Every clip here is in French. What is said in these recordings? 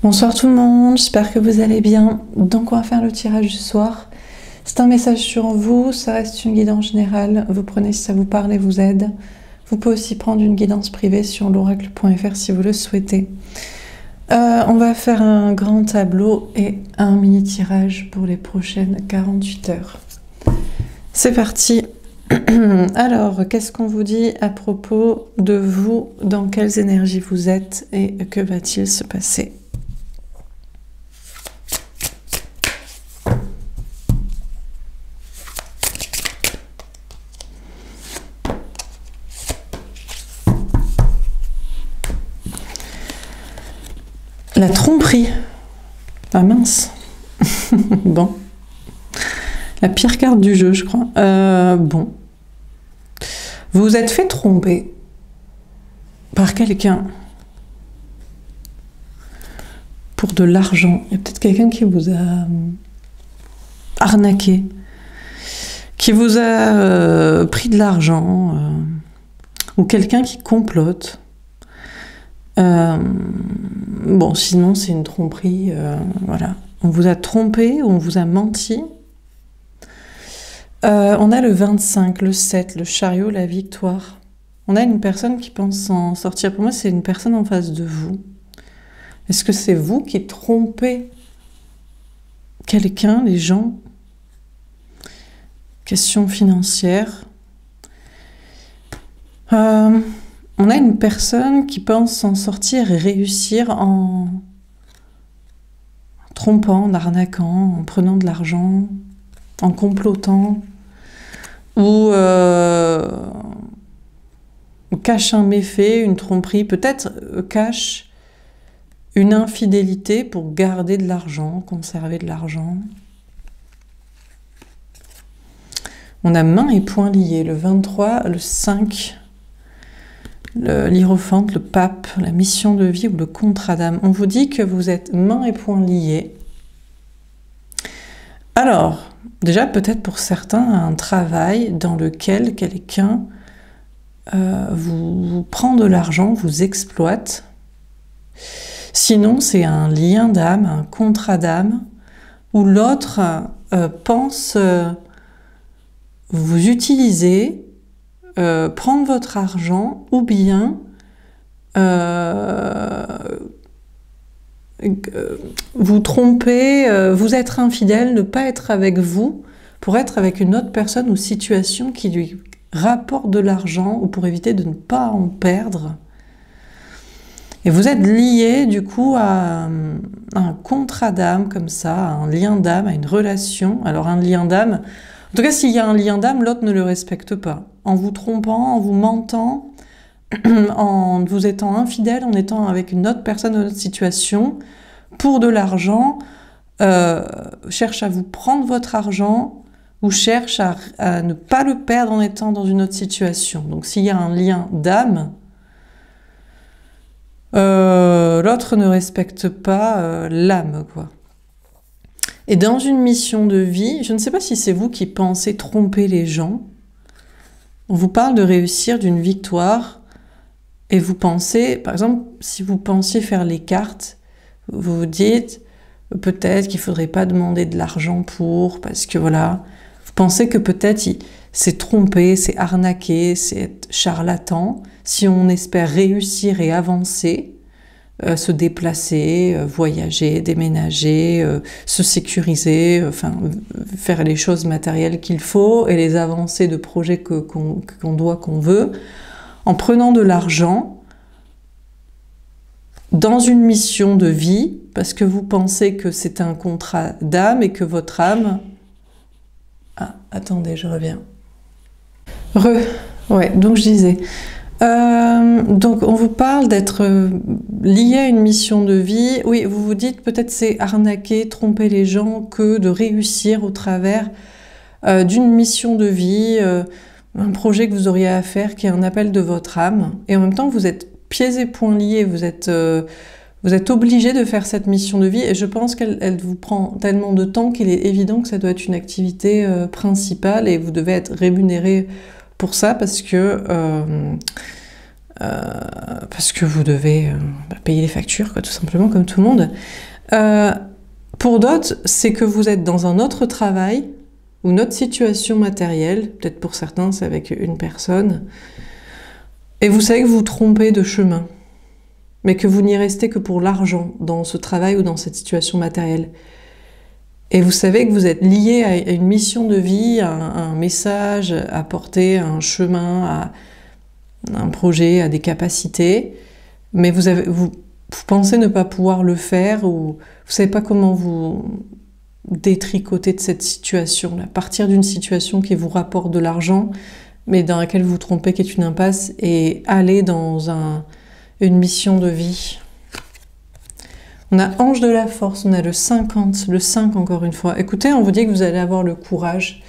Bonsoir tout le monde, j'espère que vous allez bien. Donc on va faire le tirage du soir. C'est un message sur vous, ça reste une guidance générale. Vous prenez si ça vous parle et vous aide. Vous pouvez aussi prendre une guidance privée sur l'oracle.fr si vous le souhaitez. On va faire un grand tableau et un mini tirage pour les prochaines 48 heures. C'est parti. Alors, qu'est-ce qu'on vous dit à propos de vous? Dans quelles énergies vous êtes et que va-t-il se passer? La tromperie. Ah mince. Bon. La pire carte du jeu, je crois. Bon. Vous vous êtes fait tromper par quelqu'un pour de l'argent. Il y a peut-être quelqu'un qui vous a arnaqué, qui vous a pris de l'argent, ou quelqu'un qui complote. Bon, sinon c'est une tromperie, voilà. On vous a trompé, ou on vous a menti. On a le 25, le 7, le chariot, la victoire. On a une personne qui pense s'en sortir. Pour moi, c'est une personne en face de vous. Est-ce que c'est vous qui trompez quelqu'un, les gens? Question financière. On a une personne qui pense s'en sortir et réussir en trompant, en arnaquant, en prenant de l'argent, en complotant, ou cache un méfait, une tromperie, peut-être cache une infidélité pour garder de l'argent, conserver de l'argent. On a main et poing liés, le 23, le 5, l'hiérophante, le pape, la mission de vie ou le contrat d'âme. On vous dit que vous êtes main et poing liés. Alors, déjà peut-être pour certains, un travail dans lequel quelqu'un vous prend de l'argent, vous exploite. Sinon, c'est un lien d'âme, un contrat d'âme, où l'autre pense vous utiliser, prendre votre argent, ou bien vous tromper, vous être infidèle, ne pas être avec vous, pour être avec une autre personne ou situation qui lui rapporte de l'argent, ou pour éviter de ne pas en perdre. Et vous êtes lié du coup à un contrat d'âme comme ça, à un lien d'âme, à une relation. Alors un lien d'âme, en tout cas s'il y a un lien d'âme, l'autre ne le respecte pas. En vous trompant, en vous mentant, en vous étant infidèle, en étant avec une autre personne, une autre situation, pour de l'argent, cherche à vous prendre votre argent, ou cherche à ne pas le perdre en étant dans une autre situation. Donc s'il y a un lien d'âme, l'autre ne respecte pas l'âme, quoi. Et dans une mission de vie, je ne sais pas si c'est vous qui pensez tromper les gens, on vous parle de réussir, d'une victoire, et vous pensez, par exemple, si vous pensiez faire les cartes, vous vous dites, peut-être qu'il ne faudrait pas demander de l'argent pour, parce que voilà, vous pensez que peut-être c'est trompé, c'est arnaqué, c'est être charlatan, si on espère réussir et avancer, se déplacer, voyager, déménager, se sécuriser, enfin, faire les choses matérielles qu'il faut, et les avancées de projets qu'on veut, en prenant de l'argent dans une mission de vie, parce que vous pensez que c'est un contrat d'âme et que votre âme... Ah, attendez, je reviens. Ouais, donc je disais... donc on vous parle d'être lié à une mission de vie. Oui, vous vous dites peut-être c'est arnaquer, tromper les gens, que de réussir au travers d'une mission de vie, un projet que vous auriez à faire qui est un appel de votre âme. Et en même temps, vous êtes pieds et poings liés, vous êtes obligé de faire cette mission de vie. Et je pense qu'elle vous prend tellement de temps qu'il est évident que ça doit être une activité principale et vous devez être rémunéré pour ça, parce que parce que vous devez payer les factures, quoi, tout simplement, comme tout le monde. Pour d'autres, c'est que vous êtes dans un autre travail, ou une autre situation matérielle, peut-être pour certains c'est avec une personne, et vous savez que vous vous trompez de chemin, mais que vous n'y restez que pour l'argent dans ce travail ou dans cette situation matérielle. Et vous savez que vous êtes lié à une mission de vie, à un message à porter, à un chemin, à un projet, à des capacités, mais vous pensez ne pas pouvoir le faire, ou vous ne savez pas comment vous détricoter de cette situation-là, partir d'une situation qui vous rapporte de l'argent, mais dans laquelle vous vous trompez, qui est une impasse, et aller dans une mission de vie. On a Ange de la Force, on a le 50, le 5 encore une fois. Écoutez, on vous dit que vous allez avoir le courage.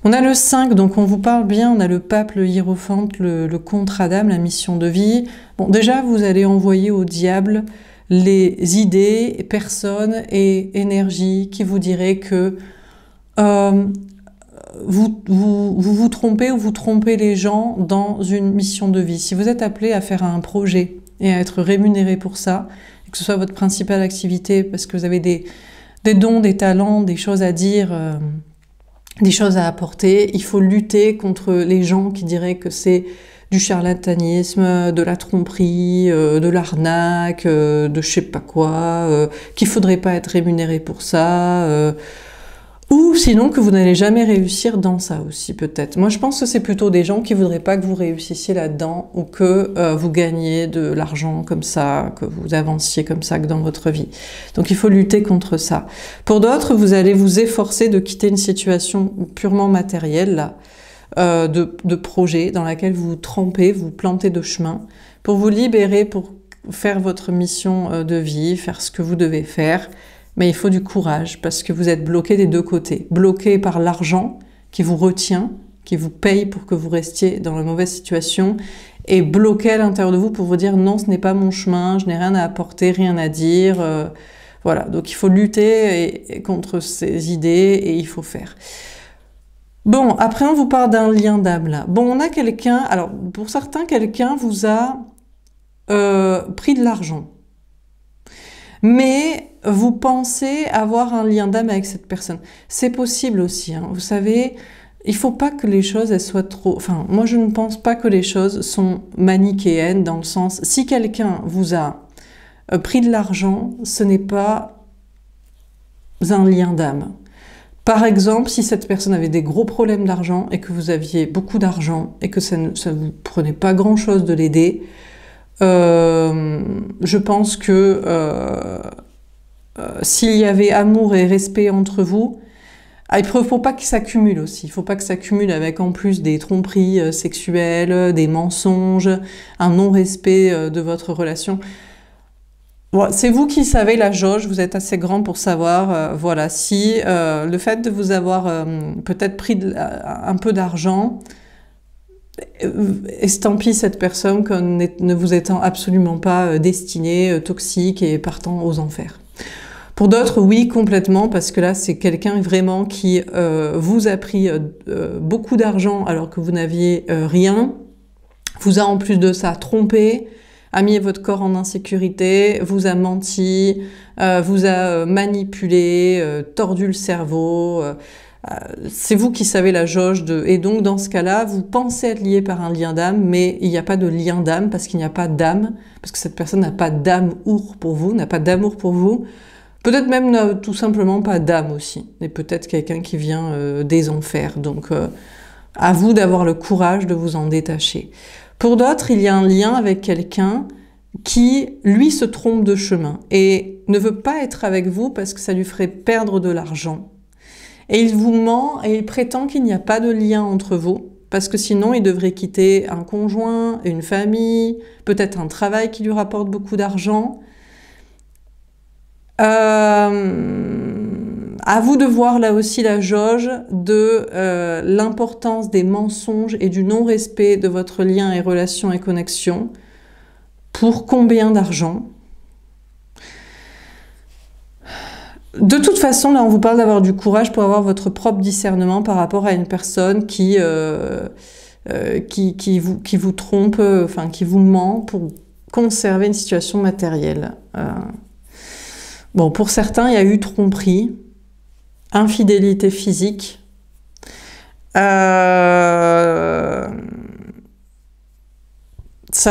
On a le 5, donc on vous parle bien, on a le pape, le hiérophante, le contre Adam, la mission de vie. Bon, déjà, vous allez envoyer au diable les idées, personnes et énergies qui vous diraient que vous trompez ou vous trompez les gens dans une mission de vie. Si vous êtes appelé à faire un projet et à être rémunéré pour ça, et que ce soit votre principale activité parce que vous avez des dons, des talents, des choses à dire, des choses à apporter, il faut lutter contre les gens qui diraient que c'est du charlatanisme, de la tromperie, de l'arnaque, de je sais pas quoi, qu'il faudrait pas être rémunéré pour ça, ou sinon que vous n'allez jamais réussir dans ça aussi peut-être. Moi je pense que c'est plutôt des gens qui voudraient pas que vous réussissiez là-dedans, ou que vous gagniez de l'argent comme ça, que vous avanciez comme ça que dans votre vie. Donc il faut lutter contre ça. Pour d'autres, vous allez vous efforcer de quitter une situation purement matérielle, là, de projet dans laquelle vous vous trempez, vous plantez de chemin, pour vous libérer, pour faire votre mission de vie, faire ce que vous devez faire. Mais il faut du courage, parce que vous êtes bloqué des deux côtés. Bloqué par l'argent qui vous retient, qui vous paye pour que vous restiez dans la mauvaise situation, et bloqué à l'intérieur de vous pour vous dire non, ce n'est pas mon chemin, je n'ai rien à apporter, rien à dire. Voilà, donc il faut lutter contre ces idées et il faut faire. Bon, après on vous parle d'un lien d'âme là. Bon, on a quelqu'un, alors pour certains, quelqu'un vous a pris de l'argent. Mais vous pensez avoir un lien d'âme avec cette personne. C'est possible aussi, hein. Vous savez, il faut pas que les choses elles soient trop... Enfin, moi je ne pense pas que les choses sont manichéennes dans le sens... Si quelqu'un vous a pris de l'argent, ce n'est pas un lien d'âme. Par exemple, si cette personne avait des gros problèmes d'argent et que vous aviez beaucoup d'argent et que ça ne vous prenait pas grand-chose de l'aider, je pense que s'il y avait amour et respect entre vous, il ne faut pas que ça cumule aussi. Il ne faut pas que ça cumule avec en plus des tromperies sexuelles, des mensonges, un non-respect de votre relation. Bon, c'est vous qui savez la jauge, vous êtes assez grand pour savoir, voilà, si le fait de vous avoir peut-être pris un peu d'argent estampille cette personne comme ne vous étant absolument pas destinée, toxique et partant aux enfers. Pour d'autres, oui, complètement, parce que là, c'est quelqu'un vraiment qui vous a pris beaucoup d'argent alors que vous n'aviez rien, vous a en plus de ça trompé, a mis votre corps en insécurité, vous a menti, vous a manipulé, tordu le cerveau. C'est vous qui savez la jauge de... Et donc, dans ce cas-là, vous pensez être lié par un lien d'âme, mais il n'y a pas de lien d'âme parce qu'il n'y a pas d'âme, parce que cette personne n'a pas d'amour pour vous, n'a pas d'amour pour vous. Peut-être même tout simplement pas d'âme aussi. Et peut-être quelqu'un qui vient des enfers. Donc, à vous d'avoir le courage de vous en détacher. Pour d'autres, il y a un lien avec quelqu'un qui, lui, se trompe de chemin et ne veut pas être avec vous parce que ça lui ferait perdre de l'argent. Et il vous ment et il prétend qu'il n'y a pas de lien entre vous parce que sinon, il devrait quitter un conjoint, une famille, peut-être un travail qui lui rapporte beaucoup d'argent. À vous de voir là aussi la jauge de l'importance des mensonges et du non-respect de votre lien et relation et connexion. Pour combien d'argent? De toute façon, là on vous parle d'avoir du courage pour avoir votre propre discernement par rapport à une personne qui qui vous trompe, enfin qui vous ment pour conserver une situation matérielle. Bon, pour certains, il y a eu tromperie, infidélité physique, ça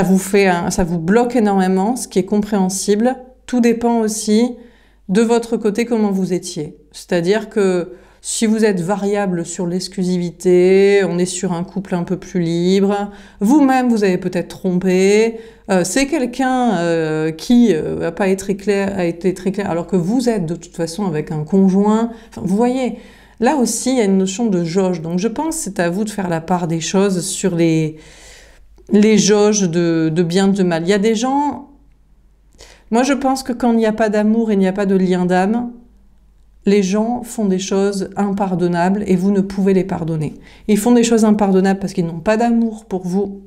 vous bloque énormément, ce qui est compréhensible. Tout dépend aussi de votre côté comment vous étiez. C'est-à-dire que si vous êtes variable sur l'exclusivité, on est sur un couple un peu plus libre, vous-même vous avez peut-être trompé, c'est quelqu'un qui n'a pas été très clair, alors que vous êtes de toute façon avec un conjoint. Enfin, vous voyez, là aussi il y a une notion de jauge. Donc je pense que c'est à vous de faire la part des choses sur les jauges de bien, de mal. Il y a des gens... Moi je pense que quand il n'y a pas d'amour et il n'y a pas de lien d'âme, les gens font des choses impardonnables et vous ne pouvez les pardonner. Ils font des choses impardonnables parce qu'ils n'ont pas d'amour pour vous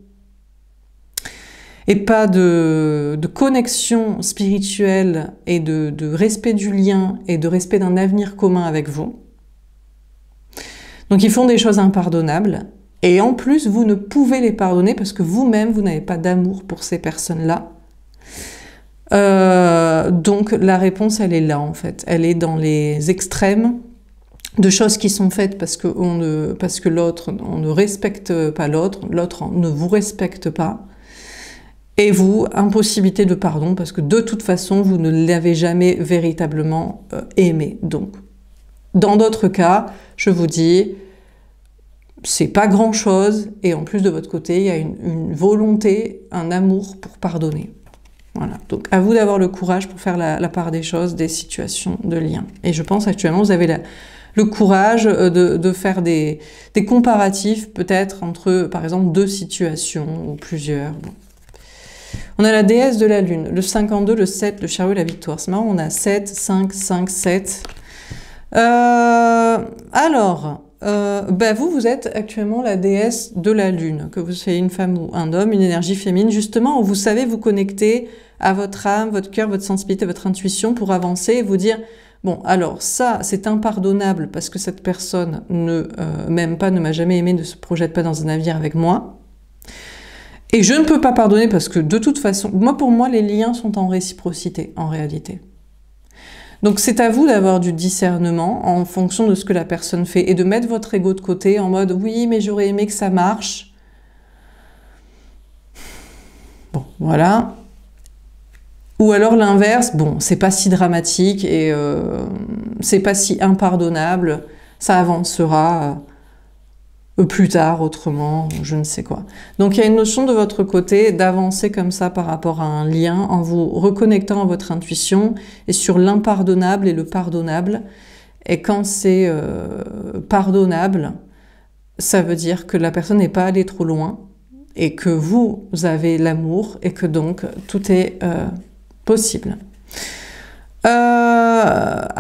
et pas de connexion spirituelle et de respect du lien et de respect d'un avenir commun avec vous. Donc ils font des choses impardonnables et en plus vous ne pouvez les pardonner parce que vous-même vous n'avez pas d'amour pour ces personnes-là. Donc la réponse elle est là en fait, elle est dans les extrêmes de choses qui sont faites parce que l'autre, on ne respecte pas l'autre ne vous respecte pas, et vous, impossibilité de pardon parce que de toute façon vous ne l'avez jamais véritablement aimé. Donc dans d'autres cas, je vous dis, c'est pas grand chose et en plus de votre côté il y a une volonté, un amour pour pardonner. Voilà, donc à vous d'avoir le courage pour faire la part des choses, des situations de lien. Et je pense actuellement vous avez le courage de faire des comparatifs peut-être entre par exemple deux situations ou plusieurs. Bon. On a la déesse de la lune, le 52, le 7, le chariot et la victoire. C'est marrant, on a 7, 5, 5, 7. Vous êtes actuellement la déesse de la lune, que vous soyez une femme ou un homme, une énergie féminine, justement, où vous savez vous connecter à votre âme, votre cœur, votre sensibilité, votre intuition pour avancer et vous dire, bon, alors ça, c'est impardonnable parce que cette personne ne m'aime pas, ne m'a jamais aimé, ne se projette pas dans un avenir avec moi. Et je ne peux pas pardonner parce que de toute façon, pour moi, les liens sont en réciprocité, en réalité. Donc c'est à vous d'avoir du discernement en fonction de ce que la personne fait et de mettre votre ego de côté en mode « oui, mais j'aurais aimé que ça marche ». Bon, voilà. Ou alors l'inverse, bon, c'est pas si dramatique et c'est pas si impardonnable, ça avancera plus tard, autrement, je ne sais quoi. Donc il y a une notion de votre côté d'avancer comme ça par rapport à un lien en vous reconnectant à votre intuition et sur l'impardonnable et le pardonnable. Et quand c'est pardonnable, ça veut dire que la personne n'est pas allée trop loin et que vous avez l'amour et que donc tout est possible.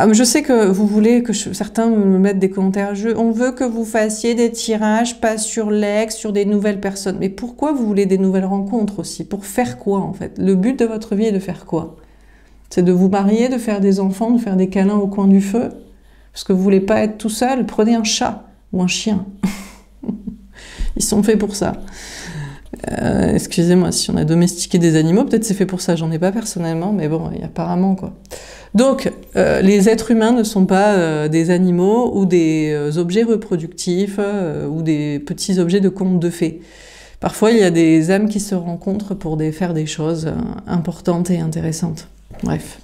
Je sais que vous voulez que certains me mettent des commentaires. On veut que vous fassiez des tirages, pas sur l'ex, sur des nouvelles personnes. Mais pourquoi vous voulez des nouvelles rencontres aussi? Pour faire quoi en fait? Le but de votre vie est de faire quoi? C'est de vous marier, de faire des enfants, de faire des câlins au coin du feu? Parce que vous voulez pas être tout seul? Prenez un chat ou un chien. Ils sont faits pour ça. Excusez-moi, si on a domestiqué des animaux, peut-être c'est fait pour ça, j'en ai pas personnellement, mais bon, apparemment quoi. Donc, les êtres humains ne sont pas des animaux ou des objets reproductifs ou des petits objets de contes de fées. Parfois, il y a des âmes qui se rencontrent pour faire des choses importantes et intéressantes. Bref.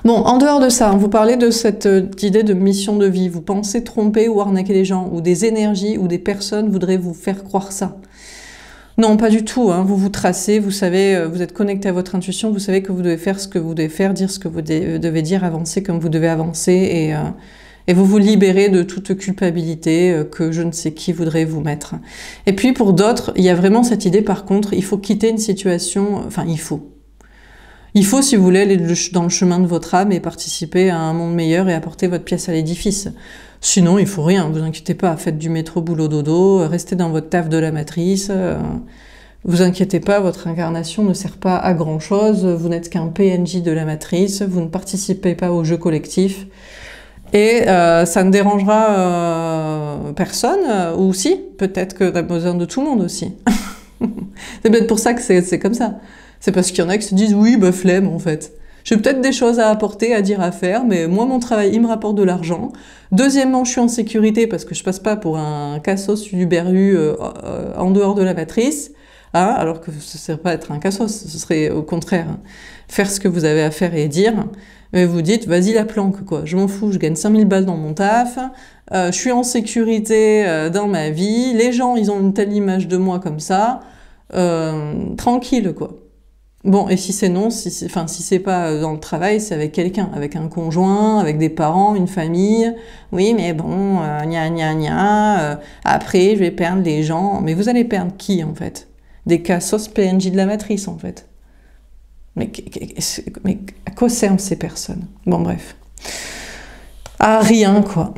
Bon, en dehors de ça, vous parlez de cette idée de mission de vie. Vous pensez tromper ou arnaquer les gens, ou des énergies ou des personnes voudraient vous faire croire ça. Non, pas du tout. Hein. Vous vous tracez, vous savez, vous êtes connecté à votre intuition, vous savez que vous devez faire ce que vous devez faire, dire ce que vous devez dire, avancer comme vous devez avancer, et vous vous libérez de toute culpabilité que je ne sais qui voudrait vous mettre. Et puis pour d'autres, il y a vraiment cette idée, par contre, il faut quitter une situation, enfin il faut, si vous voulez, aller dans le chemin de votre âme et participer à un monde meilleur et apporter votre pièce à l'édifice. Sinon, il faut rien, vous inquiétez pas, faites du métro boulot dodo, restez dans votre taf de la matrice, vous inquiétez pas, votre incarnation ne sert pas à grand chose, vous n'êtes qu'un PNJ de la matrice, vous ne participez pas au jeu collectif, et ça ne dérangera personne, ou si, peut-être que tu as besoin de tout le monde aussi. C'est peut-être pour ça que c'est comme ça. C'est parce qu'il y en a qui se disent, oui, bah flemme en fait. J'ai peut-être des choses à apporter, à dire, à faire, mais moi, mon travail, il me rapporte de l'argent. Deuxièmement, je suis en sécurité parce que je passe pas pour un cassos du berru en dehors de la matrice, hein, alors que ce ne serait pas être un cassos, ce serait au contraire faire ce que vous avez à faire et dire. Mais vous dites, vas-y la planque, quoi. Je m'en fous, je gagne 5000 balles dans mon taf, je suis en sécurité dans ma vie, les gens, ils ont une telle image de moi comme ça, tranquille, quoi. Bon, et si c'est non, si c'est pas dans le travail, c'est avec quelqu'un, avec un conjoint, avec des parents, une famille. Oui, mais bon, gna gna gna, après je vais perdre les gens. Mais vous allez perdre qui, en fait? Des cassos PNJ de la matrice, en fait. Mais à quoi servent ces personnes? Bon, bref. Ah, rien, quoi.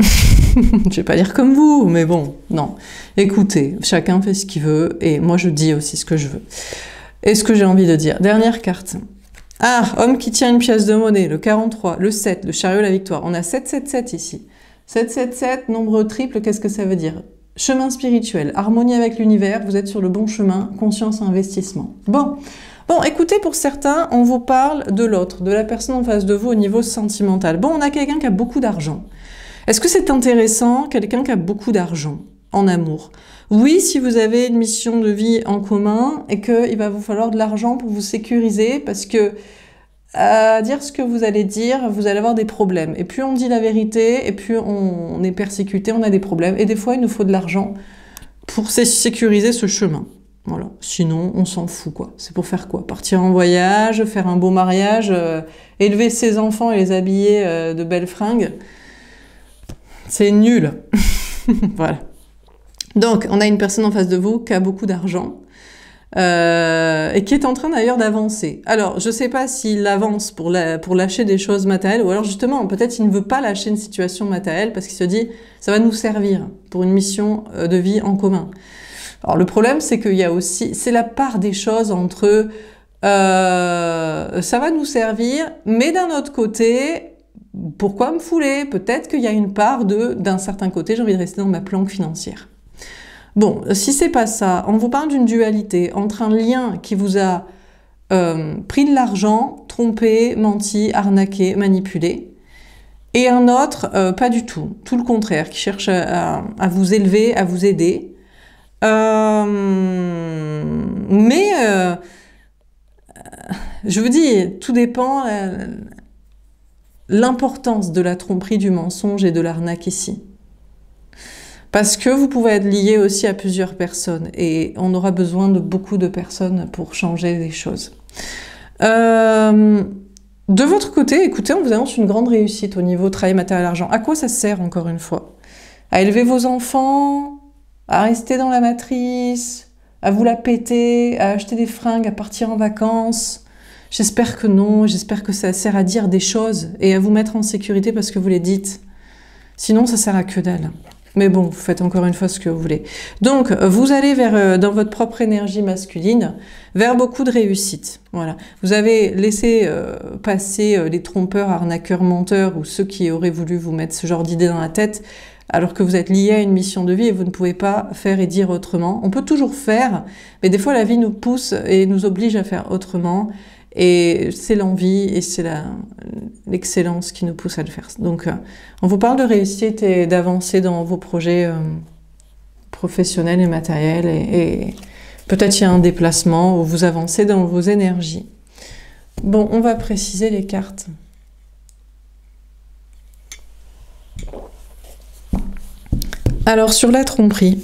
Je vais pas dire comme vous, mais bon, non. Écoutez, chacun fait ce qu'il veut, et moi je dis aussi ce que je veux. Et ce que j'ai envie de dire. Dernière carte. Ah, homme qui tient une pièce de monnaie, le 43, le 7, le chariot, la victoire. On a 777 ici. 777, nombre triple, qu'est-ce que ça veut dire? Chemin spirituel, harmonie avec l'univers, vous êtes sur le bon chemin, conscience, investissement. Bon, écoutez, pour certains, on vous parle de l'autre, de la personne en face de vous au niveau sentimental. Bon, on a quelqu'un qui a beaucoup d'argent. Est-ce que c'est intéressant, quelqu'un qui a beaucoup d'argent en amour? Oui, si vous avez une mission de vie en commun et qu'il va vous falloir de l'argent pour vous sécuriser, parce que à dire ce que vous allez dire, vous allez avoir des problèmes. Et plus on dit la vérité, et plus on est persécuté, on a des problèmes. Et des fois, il nous faut de l'argent pour sécuriser ce chemin. Voilà. Sinon, on s'en fout, quoi. C'est pour faire quoi? Partir en voyage, faire un beau mariage, élever ses enfants et les habiller de belles fringues. C'est nul. Voilà. Donc, on a une personne en face de vous qui a beaucoup d'argent et qui est en train d'ailleurs d'avancer. Alors, je ne sais pas s'il avance pour lâcher des choses matérielles ou alors justement, peut-être il ne veut pas lâcher une situation matérielle parce qu'il se dit « ça va nous servir pour une mission de vie en commun ». Alors, le problème, c'est qu'il y a aussi, c'est la part des choses entre ça va nous servir, mais d'un autre côté, pourquoi me fouler? Peut-être qu'il y a une part d'un certain côté, j'ai envie de rester dans ma planque financière. Bon, si c'est pas ça, on vous parle d'une dualité entre un lien qui vous a pris de l'argent, trompé, menti, arnaqué, manipulé, et un autre, pas du tout, tout le contraire, qui cherche à vous élever, à vous aider. Mais, je vous dis, tout dépend l'importance de la tromperie, du mensonge et de l'arnaque ici. Parce que vous pouvez être lié aussi à plusieurs personnes et on aura besoin de beaucoup de personnes pour changer les choses. De votre côté, écoutez, on vous annonce une grande réussite au niveau travail, matériel, argent. À quoi ça sert, encore une fois? À élever vos enfants, à rester dans la matrice, à vous la péter, à acheter des fringues, à partir en vacances? J'espère que non, j'espère que ça sert à dire des choses et à vous mettre en sécurité parce que vous les dites. Sinon, ça sert à que dalle. Mais bon, vous faites encore une fois ce que vous voulez. Donc, vous allez dans votre propre énergie masculine, vers beaucoup de réussite. Voilà. Vous avez laissé passer les trompeurs, arnaqueurs, menteurs, ou ceux qui auraient voulu vous mettre ce genre d'idées dans la tête, alors que vous êtes lié à une mission de vie et vous ne pouvez pas faire et dire autrement. On peut toujours faire, mais des fois la vie nous pousse et nous oblige à faire autrement. Et c'est l'envie et c'est l'excellence qui nous pousse à le faire. Donc, on vous parle de réussite et d'avancer dans vos projets professionnels et matériels. Et peut-être il y a un déplacement où vous avancez dans vos énergies. Bon, on va préciser les cartes. Alors, sur la tromperie,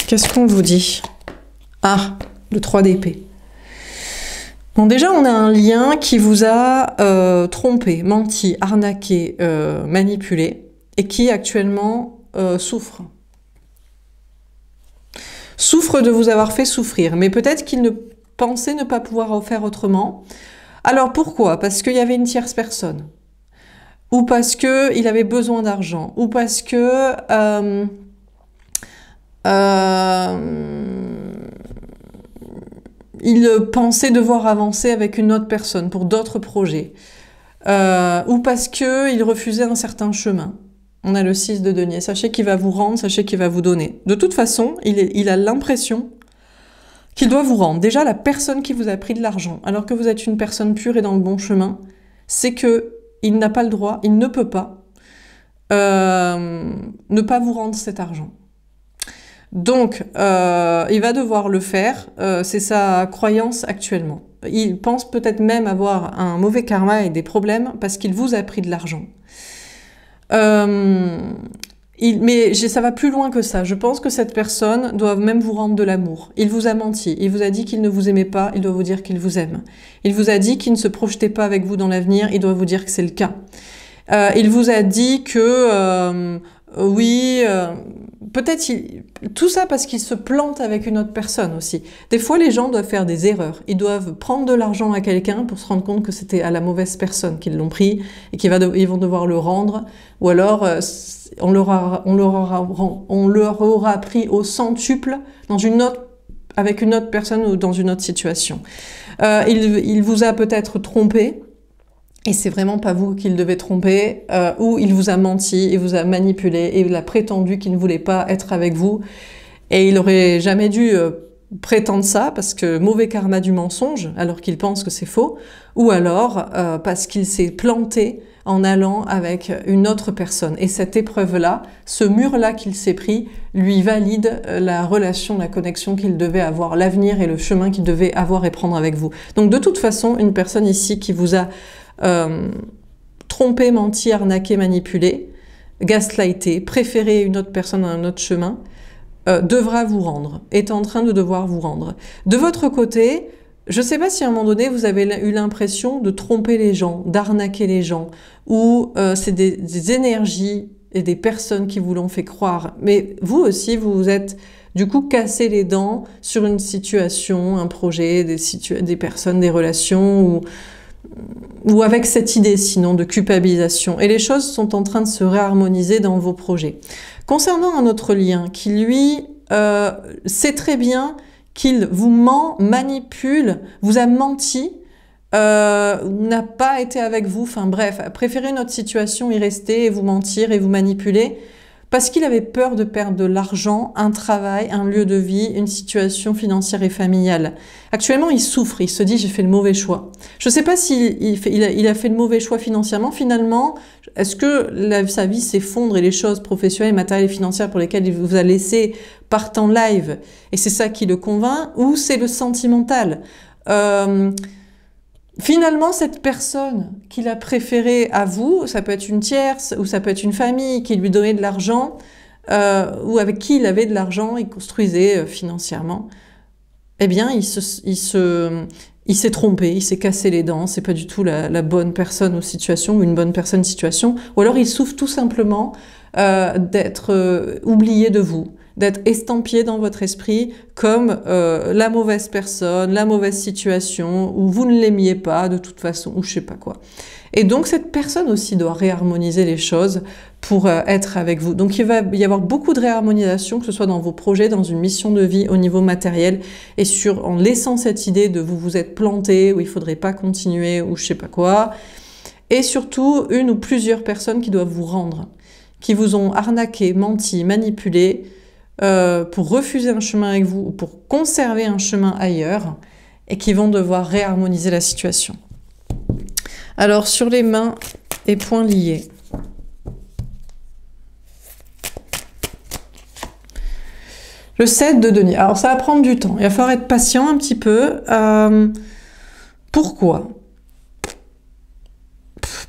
qu'est-ce qu'on vous dit? Ah, le 3 d'épée. Bon, déjà, on a un lien qui vous a trompé, menti, arnaqué, manipulé, et qui actuellement souffre. Souffre de vous avoir fait souffrir, mais peut-être qu'il ne pensait ne pas pouvoir en faire autrement. Alors pourquoi? Parce qu'il y avait une tierce personne, ou parce qu'il avait besoin d'argent, ou parce que il pensait devoir avancer avec une autre personne pour d'autres projets, ou parce qu'il refusait un certain chemin. On a le 6 de denier. Sachez qu'il va vous rendre, sachez qu'il va vous donner. De toute façon, il a l'impression qu'il doit vous rendre. Déjà, la personne qui vous a pris de l'argent, alors que vous êtes une personne pure et dans le bon chemin, c'est que il n'a pas le droit, il ne peut pas ne pas vous rendre cet argent. Donc, il va devoir le faire, c'est sa croyance actuellement. Il pense peut-être même avoir un mauvais karma et des problèmes parce qu'il vous a pris de l'argent. Mais ça va plus loin que ça. Je pense que cette personne doit même vous rendre de l'amour. Il vous a menti. Il vous a dit qu'il ne vous aimait pas. Il doit vous dire qu'il vous aime. Il vous a dit qu'il ne se projetait pas avec vous dans l'avenir. Il doit vous dire que c'est le cas. Il vous a dit que oui, peut-être tout ça parce qu'il se plante avec une autre personne aussi. Des fois, les gens doivent faire des erreurs. Ils doivent prendre de l'argent à quelqu'un pour se rendre compte que c'était à la mauvaise personne qu'ils l'ont pris et ils vont devoir le rendre. Ou alors, on leur aura pris au centuple avec une autre personne ou dans une autre situation. Il vous a peut-être trompé. Et c'est vraiment pas vous qu'il devait tromper, ou il vous a menti, il vous a manipulé, et il a prétendu qu'il ne voulait pas être avec vous. Et il aurait jamais dû prétendre ça, parce que mauvais karma du mensonge, alors qu'il pense que c'est faux, ou alors parce qu'il s'est planté en allant avec une autre personne. Et cette épreuve-là, ce mur-là qu'il s'est pris, lui valide la relation, la connexion qu'il devait avoir, l'avenir et le chemin qu'il devait avoir et prendre avec vous. Donc de toute façon, une personne ici qui vous a trompé, menti, arnaqué, manipulé, gaslighté, préféré une autre personne à un autre chemin, devra vous rendre, est en train de devoir vous rendre. De votre côté, je ne sais pas si à un moment donné vous avez eu l'impression de tromper les gens, d'arnaquer les gens, ou c'est des énergies et des personnes qui vous l'ont fait croire. Mais vous aussi, vous vous êtes du coup cassé les dents sur une situation, un projet, des personnes, des relations, ou avec cette idée sinon de culpabilisation. Et les choses sont en train de se réharmoniser dans vos projets. Concernant un autre lien qui, lui, sait très bien qu'il vous ment, manipule, vous a menti, n'a pas été avec vous, enfin bref, a préféré notre situation y rester et vous mentir et vous manipuler, parce qu'il avait peur de perdre de l'argent, un travail, un lieu de vie, une situation financière et familiale. Actuellement, il souffre, il se dit « j'ai fait le mauvais choix ». Je ne sais pas s'il a fait le mauvais choix financièrement. Finalement, est-ce que sa vie s'effondre et les choses professionnelles, matérielles et financières pour lesquelles il vous a laissé partent en live et c'est ça qui le convainc, ou c'est le sentimental Finalement, cette personne qu'il a préférée à vous, ça peut être une tierce, ou ça peut être une famille qui lui donnait de l'argent, ou avec qui il avait de l'argent, il construisait financièrement, eh bien, il s'est trompé, il s'est cassé les dents, c'est pas du tout la bonne personne ou situation, ou une bonne personne situation, ou alors il souffre tout simplement d'être oublié de vous, d'être estampillé dans votre esprit comme la mauvaise personne, la mauvaise situation, ou vous ne l'aimiez pas de toute façon, ou je sais pas quoi. Et donc cette personne aussi doit réharmoniser les choses pour être avec vous. Donc il va y avoir beaucoup de réharmonisation, que ce soit dans vos projets, dans une mission de vie au niveau matériel, et en laissant cette idée de vous êtes planté, ou il faudrait pas continuer, ou je sais pas quoi. Et surtout, une ou plusieurs personnes qui doivent vous rendre, qui vous ont arnaqué, menti, manipulé, pour refuser un chemin avec vous ou pour conserver un chemin ailleurs et qui vont devoir réharmoniser la situation. Alors, sur les mains et poings liés. Le 7 de denier. Alors, ça va prendre du temps. Il va falloir être patient un petit peu. Pourquoi ?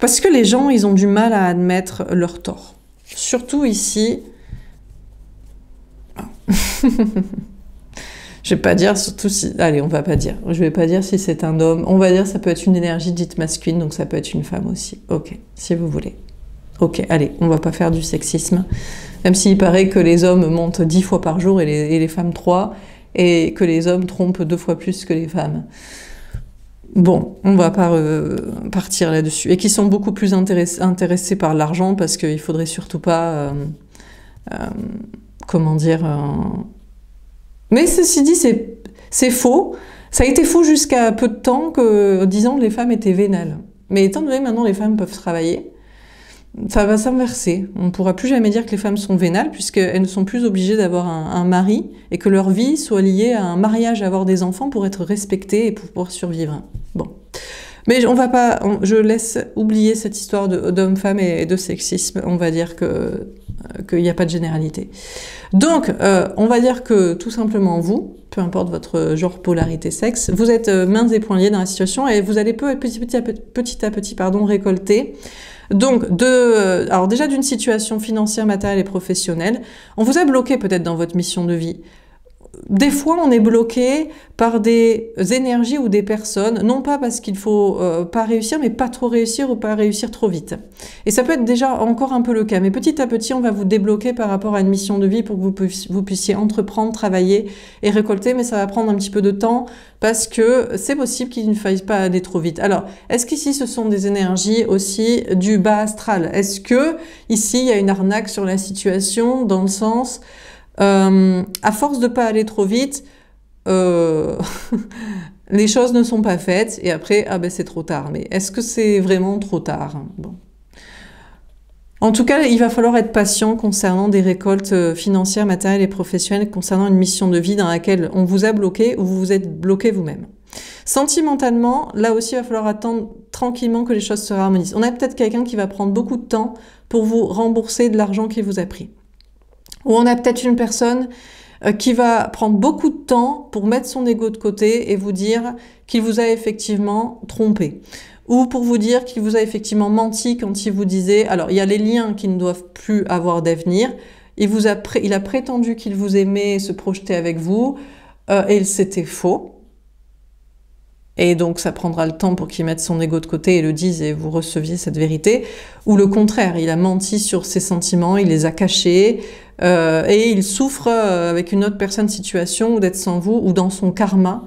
Parce que les gens, ils ont du mal à admettre leur tort. Surtout ici... Je vais pas dire, surtout si... Allez, on va pas dire. Je vais pas dire si c'est un homme. On va dire ça peut être une énergie dite masculine, donc ça peut être une femme aussi. Ok, si vous voulez. Ok, allez, on va pas faire du sexisme. Même s'il paraît que les hommes montent 10 fois par jour et les femmes 3, et que les hommes trompent 2 fois plus que les femmes. Bon, on va pas partir là-dessus. Et qui sont beaucoup plus intéressés par l'argent, parce qu'il faudrait surtout pas... comment dire... Mais ceci dit, c'est faux. Ça a été faux jusqu'à peu de temps, disons que les femmes étaient vénales. Mais étant donné que maintenant les femmes peuvent travailler, ça va s'inverser. On ne pourra plus jamais dire que les femmes sont vénales, puisqu'elles ne sont plus obligées d'avoir un mari, et que leur vie soit liée à un mariage, à avoir des enfants pour être respectées et pour pouvoir survivre. Bon. Mais on va pas, je laisse oublier cette histoire d'homme-femme et de sexisme. On va dire qu'il n'y a pas de généralité. Donc, on va dire que tout simplement vous, peu importe votre genre, polarité, sexe, vous êtes mains et poings liés dans la situation et vous allez petit à petit, récolter. Donc, alors déjà d'une situation financière, matérielle et professionnelle, on vous a bloqué peut-être dans votre mission de vie. Des fois, on est bloqué par des énergies ou des personnes, non pas parce qu'il faut pas réussir, mais pas trop réussir ou pas réussir trop vite. Et ça peut être déjà encore un peu le cas, mais petit à petit, on va vous débloquer par rapport à une mission de vie pour que vous puissiez entreprendre, travailler et récolter, mais ça va prendre un petit peu de temps parce que c'est possible qu'il ne faille pas aller trop vite. Alors, est-ce qu'ici, ce sont des énergies aussi du bas astral? Est-ce que ici, il y a une arnaque sur la situation dans le sens... à force de pas aller trop vite, les choses ne sont pas faites et après, ah ben c'est trop tard. Mais est-ce que c'est vraiment trop tard? Bon. En tout cas, il va falloir être patient concernant des récoltes financières, matérielles et professionnelles, concernant une mission de vie dans laquelle on vous a bloqué ou vous vous êtes bloqué vous-même. Sentimentalement, là aussi, il va falloir attendre tranquillement que les choses se harmonisent. On a peut-être quelqu'un qui va prendre beaucoup de temps pour vous rembourser de l'argent qu'il vous a pris. Ou on a peut-être une personne qui va prendre beaucoup de temps pour mettre son ego de côté et vous dire qu'il vous a effectivement trompé. Ou pour vous dire qu'il vous a effectivement menti quand il vous disait... Alors, il y a les liens qui ne doivent plus avoir d'avenir. Il a prétendu qu'il vous aimait, se projeter avec vous, et c'était faux. Et donc, ça prendra le temps pour qu'il mette son ego de côté et le dise et vous receviez cette vérité. Ou le contraire, il a menti sur ses sentiments, il les a cachés, et il souffre avec une autre personne, situation, ou d'être sans vous, ou dans son karma.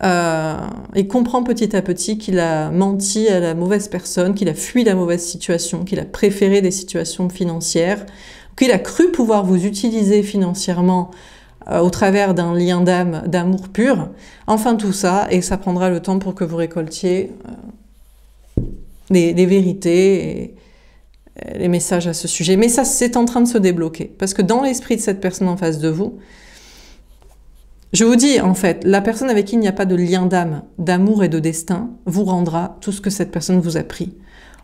Il comprend petit à petit qu'il a menti à la mauvaise personne, qu'il a fui la mauvaise situation, qu'il a préféré des situations financières, qu'il a cru pouvoir vous utiliser financièrement au travers d'un lien d'âme, d'amour pur. Enfin tout ça, et ça prendra le temps pour que vous récoltiez les vérités et les messages à ce sujet. Mais ça, c'est en train de se débloquer. Parce que dans l'esprit de cette personne en face de vous, je vous dis, en fait, la personne avec qui il n'y a pas de lien d'âme, d'amour et de destin, vous rendra tout ce que cette personne vous a pris.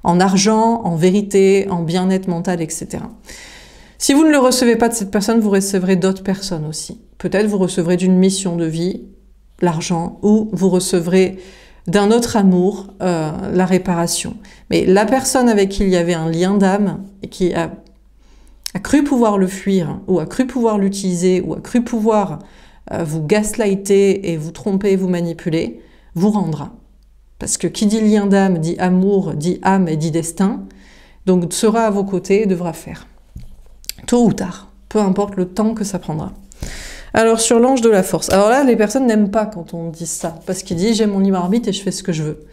En argent, en vérité, en bien-être mental, etc. Si vous ne le recevez pas de cette personne, vous recevrez d'autres personnes aussi. Peut-être vous recevrez d'une mission de vie, l'argent, ou vous recevrez d'un autre amour, la réparation. Mais la personne avec qui il y avait un lien d'âme, et qui a cru pouvoir le fuir, ou a cru pouvoir l'utiliser, ou a cru pouvoir vous gaslighter et vous tromper, vous manipuler, vous rendra. Parce que qui dit lien d'âme, dit amour, dit âme et dit destin, donc sera à vos côtés et devra faire. Tôt ou tard, peu importe le temps que ça prendra. Alors sur l'ange de la force, alors là les personnes n'aiment pas quand on dit ça, parce qu'il dit j'ai mon libre arbitre et je fais ce que je veux.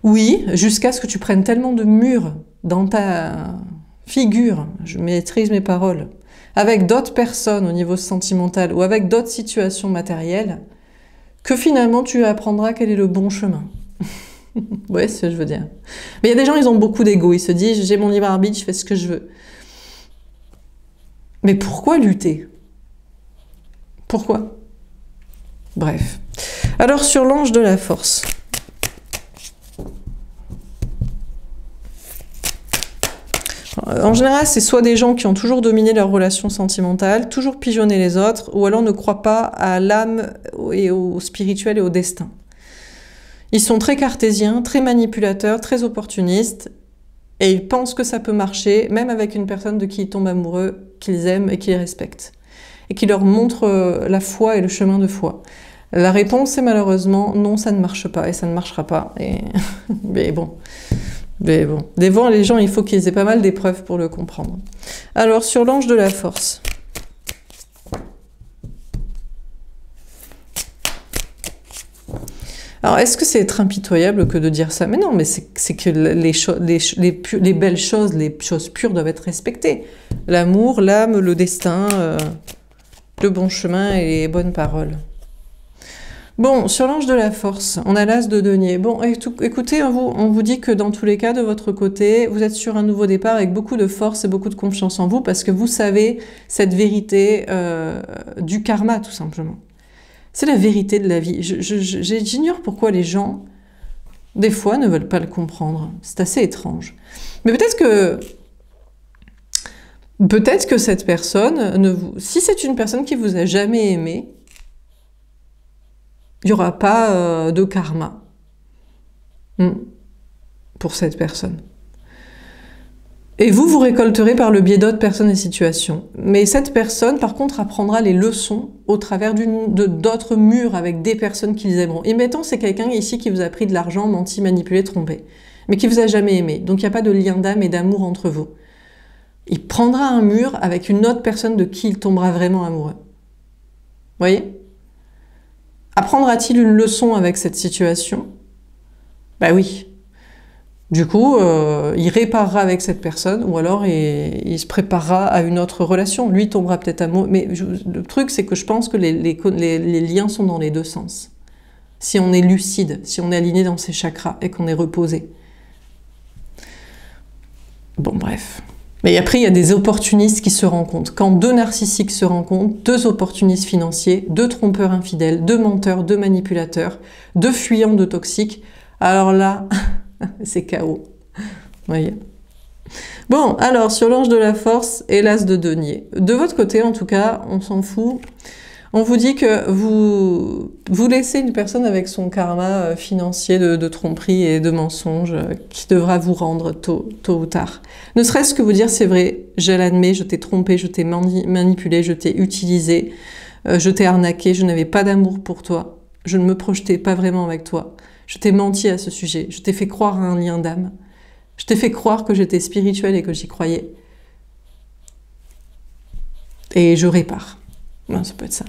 Oui, jusqu'à ce que tu prennes tellement de murs dans ta figure, je maîtrise mes paroles, avec d'autres personnes au niveau sentimental ou avec d'autres situations matérielles, que finalement tu apprendras quel est le bon chemin. Ouais, c'est ce que je veux dire. Mais il y a des gens, ils ont beaucoup d'ego, ils se disent j'ai mon libre arbitre, je fais ce que je veux. Mais pourquoi lutter? Pourquoi? Bref. Alors sur l'ange de la force. En général, c'est soit des gens qui ont toujours dominé leurs relations sentimentales, toujours pigeonné les autres, ou alors ne croient pas à l'âme et au spirituel et au destin. Ils sont très cartésiens, très manipulateurs, très opportunistes, et ils pensent que ça peut marcher, même avec une personne de qui ils tombent amoureux, qu'ils aiment et qu'ils respectent, et qui leur montre la foi et le chemin de foi. La réponse est malheureusement non, ça ne marche pas, et ça ne marchera pas. Et... Mais bon, devant les gens, il faut qu'ils aient pas mal d'épreuves pour le comprendre. Alors, sur l'ange de la force. Alors, est-ce que c'est être impitoyable que de dire ça? Mais non, mais c'est que les belles choses, les choses pures doivent être respectées. L'amour, l'âme, le destin, le bon chemin et les bonnes paroles. Bon, sur l'ange de la force, on a l'as de denier. Bon, écoutez, on vous dit que dans tous les cas, de votre côté, vous êtes sur un nouveau départ avec beaucoup de force et beaucoup de confiance en vous parce que vous savez cette vérité du karma, tout simplement. C'est la vérité de la vie. J'ignore pourquoi les gens, des fois, ne veulent pas le comprendre. C'est assez étrange. Mais peut-être que cette personne, si c'est une personne qui vous a jamais aimé, il n'y aura pas de karma pour cette personne. Et vous récolterez par le biais d'autres personnes et situations. Mais cette personne, par contre, apprendra les leçons au travers d'autres murs avec des personnes qu'ils aimeront. Et mettons, c'est quelqu'un ici qui vous a pris de l'argent, menti, manipulé, trompé, mais qui vous a jamais aimé. Donc, il n'y a pas de lien d'âme et d'amour entre vous. Il prendra un mur avec une autre personne de qui il tombera vraiment amoureux. Vous voyez ? Apprendra-t-il une leçon avec cette situation? Bah oui. Du coup, il réparera avec cette personne, ou alors il se préparera à une autre relation. Lui tombera peut-être amoureux. Mais le truc, c'est que je pense que les liens sont dans les deux sens. Si on est lucide, si on est aligné dans ses chakras et qu'on est reposé. Bon, bref. Mais après, il y a des opportunistes qui se rencontrent. Quand deux narcissiques se rencontrent, deux opportunistes financiers, deux trompeurs infidèles, deux menteurs, deux manipulateurs, deux fuyants, deux toxiques, alors là, c'est chaos. Vous voyez. Bon, alors, sur l'ange de la force et l'as de denier. De votre côté, en tout cas, on s'en fout. On vous dit que vous laissez une personne avec son karma financier de tromperie et de mensonges qui devra vous rendre tôt ou tard. Ne serait-ce que vous dire, c'est vrai, je l'admets, je t'ai trompé, je t'ai manipulé, je t'ai utilisé, je t'ai arnaqué, je n'avais pas d'amour pour toi, je ne me projetais pas vraiment avec toi, je t'ai menti à ce sujet, je t'ai fait croire à un lien d'âme, je t'ai fait croire que j'étais spirituelle et que j'y croyais. Et je répare. Ben, ça peut être ça.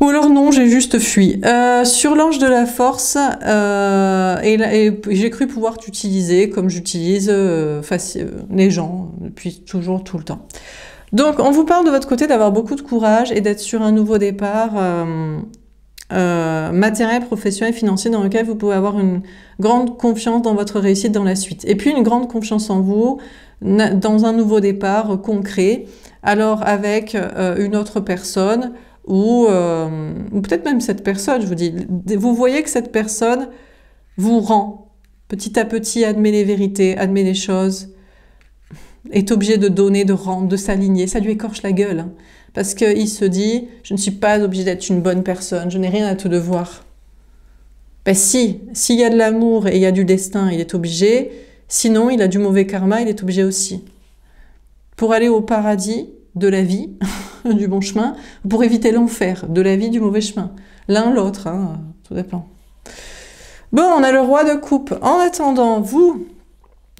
Ou alors non, j'ai juste fui. Sur l'ange de la force, et j'ai cru pouvoir t'utiliser comme j'utilise les gens depuis toujours, tout le temps. Donc, on vous parle de votre côté d'avoir beaucoup de courage et d'être sur un nouveau départ matériel, professionnel, financier, dans lequel vous pouvez avoir une grande confiance dans votre réussite dans la suite. Et puis, une grande confiance en vous dans un nouveau départ concret, alors avec une autre personne, ou peut-être même cette personne, je vous dis, vous voyez que cette personne vous rend, petit à petit, admet les vérités, admet les choses, est obligé de donner, de rendre, de s'aligner, ça lui écorche la gueule, hein, parce qu'il se dit, je ne suis pas obligé d'être une bonne personne, je n'ai rien à te devoir. Ben si, s'il y a de l'amour et il y a du destin, il est obligé, sinon il a du mauvais karma, il est obligé aussi. Pour aller au paradis de la vie, du bon chemin, pour éviter l'enfer, de la vie du mauvais chemin. L'un, l'autre, hein, tout dépend. Bon, on a le roi de coupe. En attendant, vous,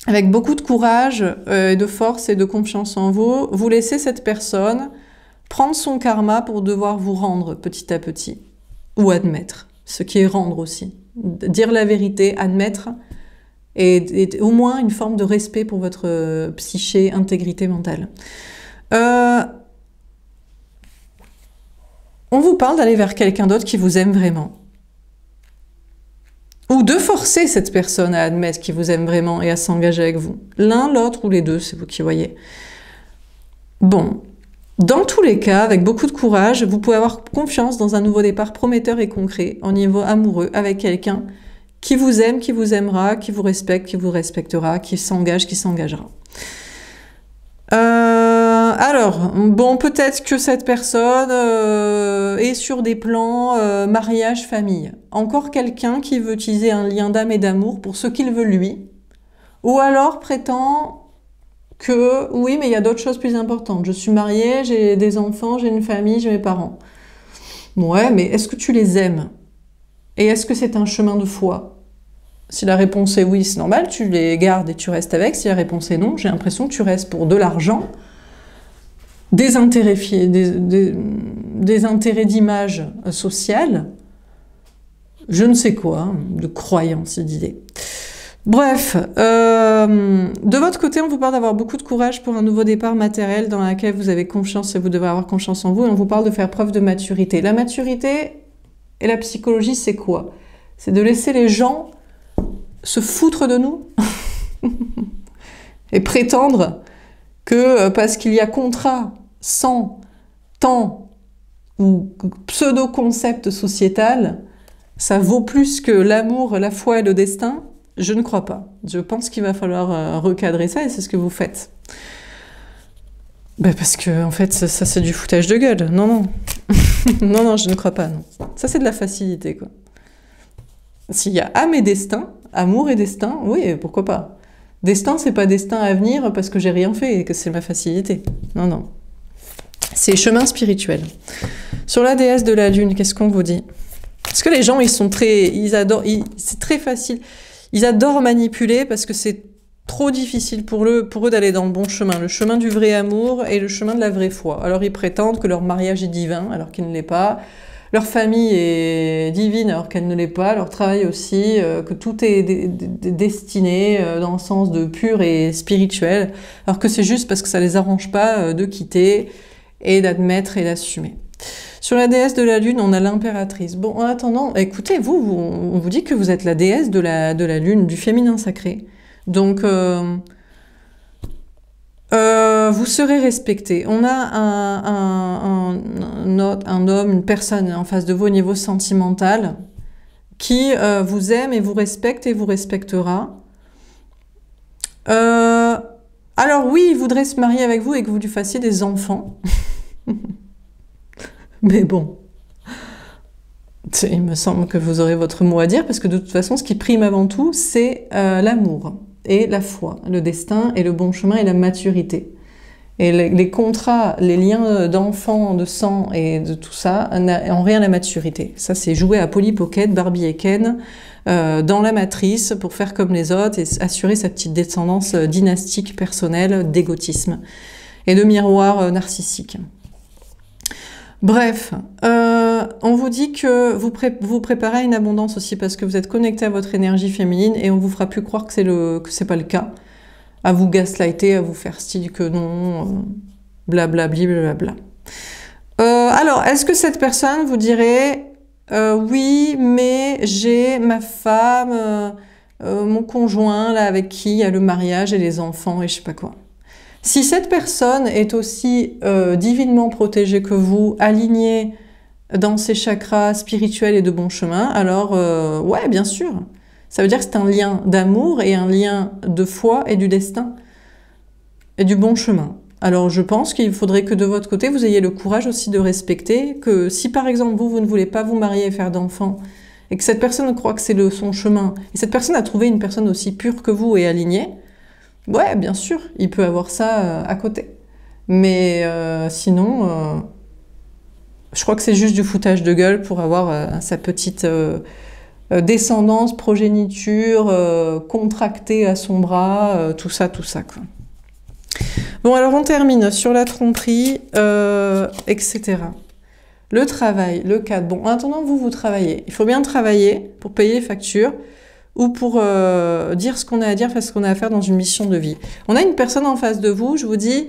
avec beaucoup de courage, de force et de confiance en vous, vous laissez cette personne prendre son karma pour devoir vous rendre petit à petit, ou admettre, ce qui est rendre aussi. Dire la vérité, admettre, et au moins une forme de respect pour votre psyché, intégrité mentale. On vous parle d'aller vers quelqu'un d'autre qui vous aime vraiment. Ou de forcer cette personne à admettre qu'il vous aime vraiment et à s'engager avec vous. L'un, l'autre ou les deux, c'est vous qui voyez. Bon, dans tous les cas, avec beaucoup de courage, vous pouvez avoir confiance dans un nouveau départ prometteur et concret, au niveau amoureux, avec quelqu'un qui vous aime, qui vous aimera, qui vous respecte, qui vous respectera, qui s'engage, qui s'engagera. Alors, bon, peut-être que cette personne est sur des plans mariage, famille. Encore quelqu'un qui veut utiliser un lien d'âme et d'amour pour ce qu'il veut lui. Ou alors prétend que, oui, mais il y a d'autres choses plus importantes. Je suis mariée, j'ai des enfants, j'ai une famille, j'ai mes parents. Ouais, mais est-ce que tu les aimes? Et est-ce que c'est un chemin de foi? Si la réponse est oui, c'est normal, tu les gardes et tu restes avec. Si la réponse est non, j'ai l'impression que tu restes pour de l'argent, des intérêts d'image sociale, je ne sais quoi, de croyances et d'idées. Bref, de votre côté, on vous parle d'avoir beaucoup de courage pour un nouveau départ matériel dans lequel vous avez confiance et vous devez avoir confiance en vous, et on vous parle de faire preuve de maturité. La maturité, Et la psychologie, c'est quoi? C'est de laisser les gens se foutre de nous et prétendre que parce qu'il y a contrat, sang, temps ou pseudo-concept sociétal, ça vaut plus que l'amour, la foi et le destin. Je ne crois pas. Je pense qu'il va falloir recadrer ça et c'est ce que vous faites. Ben parce que, en fait, ça c'est du foutage de gueule. Non, non. Non, non, je ne crois pas, non. Ça c'est de la facilité, quoi. S'il y a âme et destin, amour et destin, oui, pourquoi pas. Destin, c'est pas destin à venir parce que j'ai rien fait et que c'est ma facilité. Non, non. C'est chemin spirituel. Sur la déesse de la lune, qu'est-ce qu'on vous dit? Parce que les gens, ils adorent, c'est très facile. Ils adorent manipuler parce que c'est trop difficile pour eux d'aller dans le bon chemin. Le chemin du vrai amour et le chemin de la vraie foi. Alors ils prétendent que leur mariage est divin alors qu'il ne l'est pas. Leur famille est divine alors qu'elle ne l'est pas. Leur travail aussi, que tout est destiné dans le sens de pur et spirituel. Alors que c'est juste parce que ça les arrange pas de quitter et d'admettre et d'assumer. Sur la déesse de la lune, on a l'impératrice. Bon, en attendant, écoutez, on vous dit que vous êtes la déesse de la lune, du féminin sacré. Donc, vous serez respecté. On a un homme, une personne en face de vous au niveau sentimental qui vous aime et vous respecte et vous respectera. Alors oui, il voudrait se marier avec vous et que vous lui fassiez des enfants. Mais bon, il me semble que vous aurez votre mot à dire parce que de toute façon, ce qui prime avant tout, c'est l'amour et la foi, le destin et le bon chemin et la maturité. Et les contrats, les liens d'enfants, de sang et de tout ça, n'ont rien la maturité. Ça, c'est jouer à Polly Pocket, Barbie et Ken dans la matrice pour faire comme les autres et assurer sa petite descendance dynastique, personnelle, d'égotisme et de miroir narcissique. Bref, on vous dit que vous préparez à une abondance aussi parce que vous êtes connecté à votre énergie féminine et on vous fera plus croire que c'est pas le cas. À vous gaslighter, à vous faire style que non, blablabli, blablabla. Alors, est-ce que cette personne vous dirait oui, mais j'ai ma femme, mon conjoint là avec qui il y a le mariage et les enfants et je sais pas quoi. Si cette personne est aussi divinement protégée que vous, alignée dans ses chakras spirituels et de bon chemin, alors ouais, bien sûr. Ça veut dire que c'est un lien d'amour et un lien de foi et du destin et du bon chemin. Alors je pense qu'il faudrait que de votre côté, vous ayez le courage aussi de respecter que si par exemple vous ne voulez pas vous marier et faire d'enfants et que cette personne croit que c'est son chemin et cette personne a trouvé une personne aussi pure que vous et alignée, ouais, bien sûr, il peut avoir ça à côté. Mais sinon, je crois que c'est juste du foutage de gueule pour avoir sa petite descendance, progéniture, contractée à son bras, tout ça, quoi. Bon, alors on termine sur la tromperie, etc. Le travail, le cadre. Bon, en attendant, vous travaillez. Il faut bien travailler pour payer les factures ou pour dire ce qu'on a à dire, faire ce qu'on a à faire dans une mission de vie. On a une personne en face de vous, je vous dis...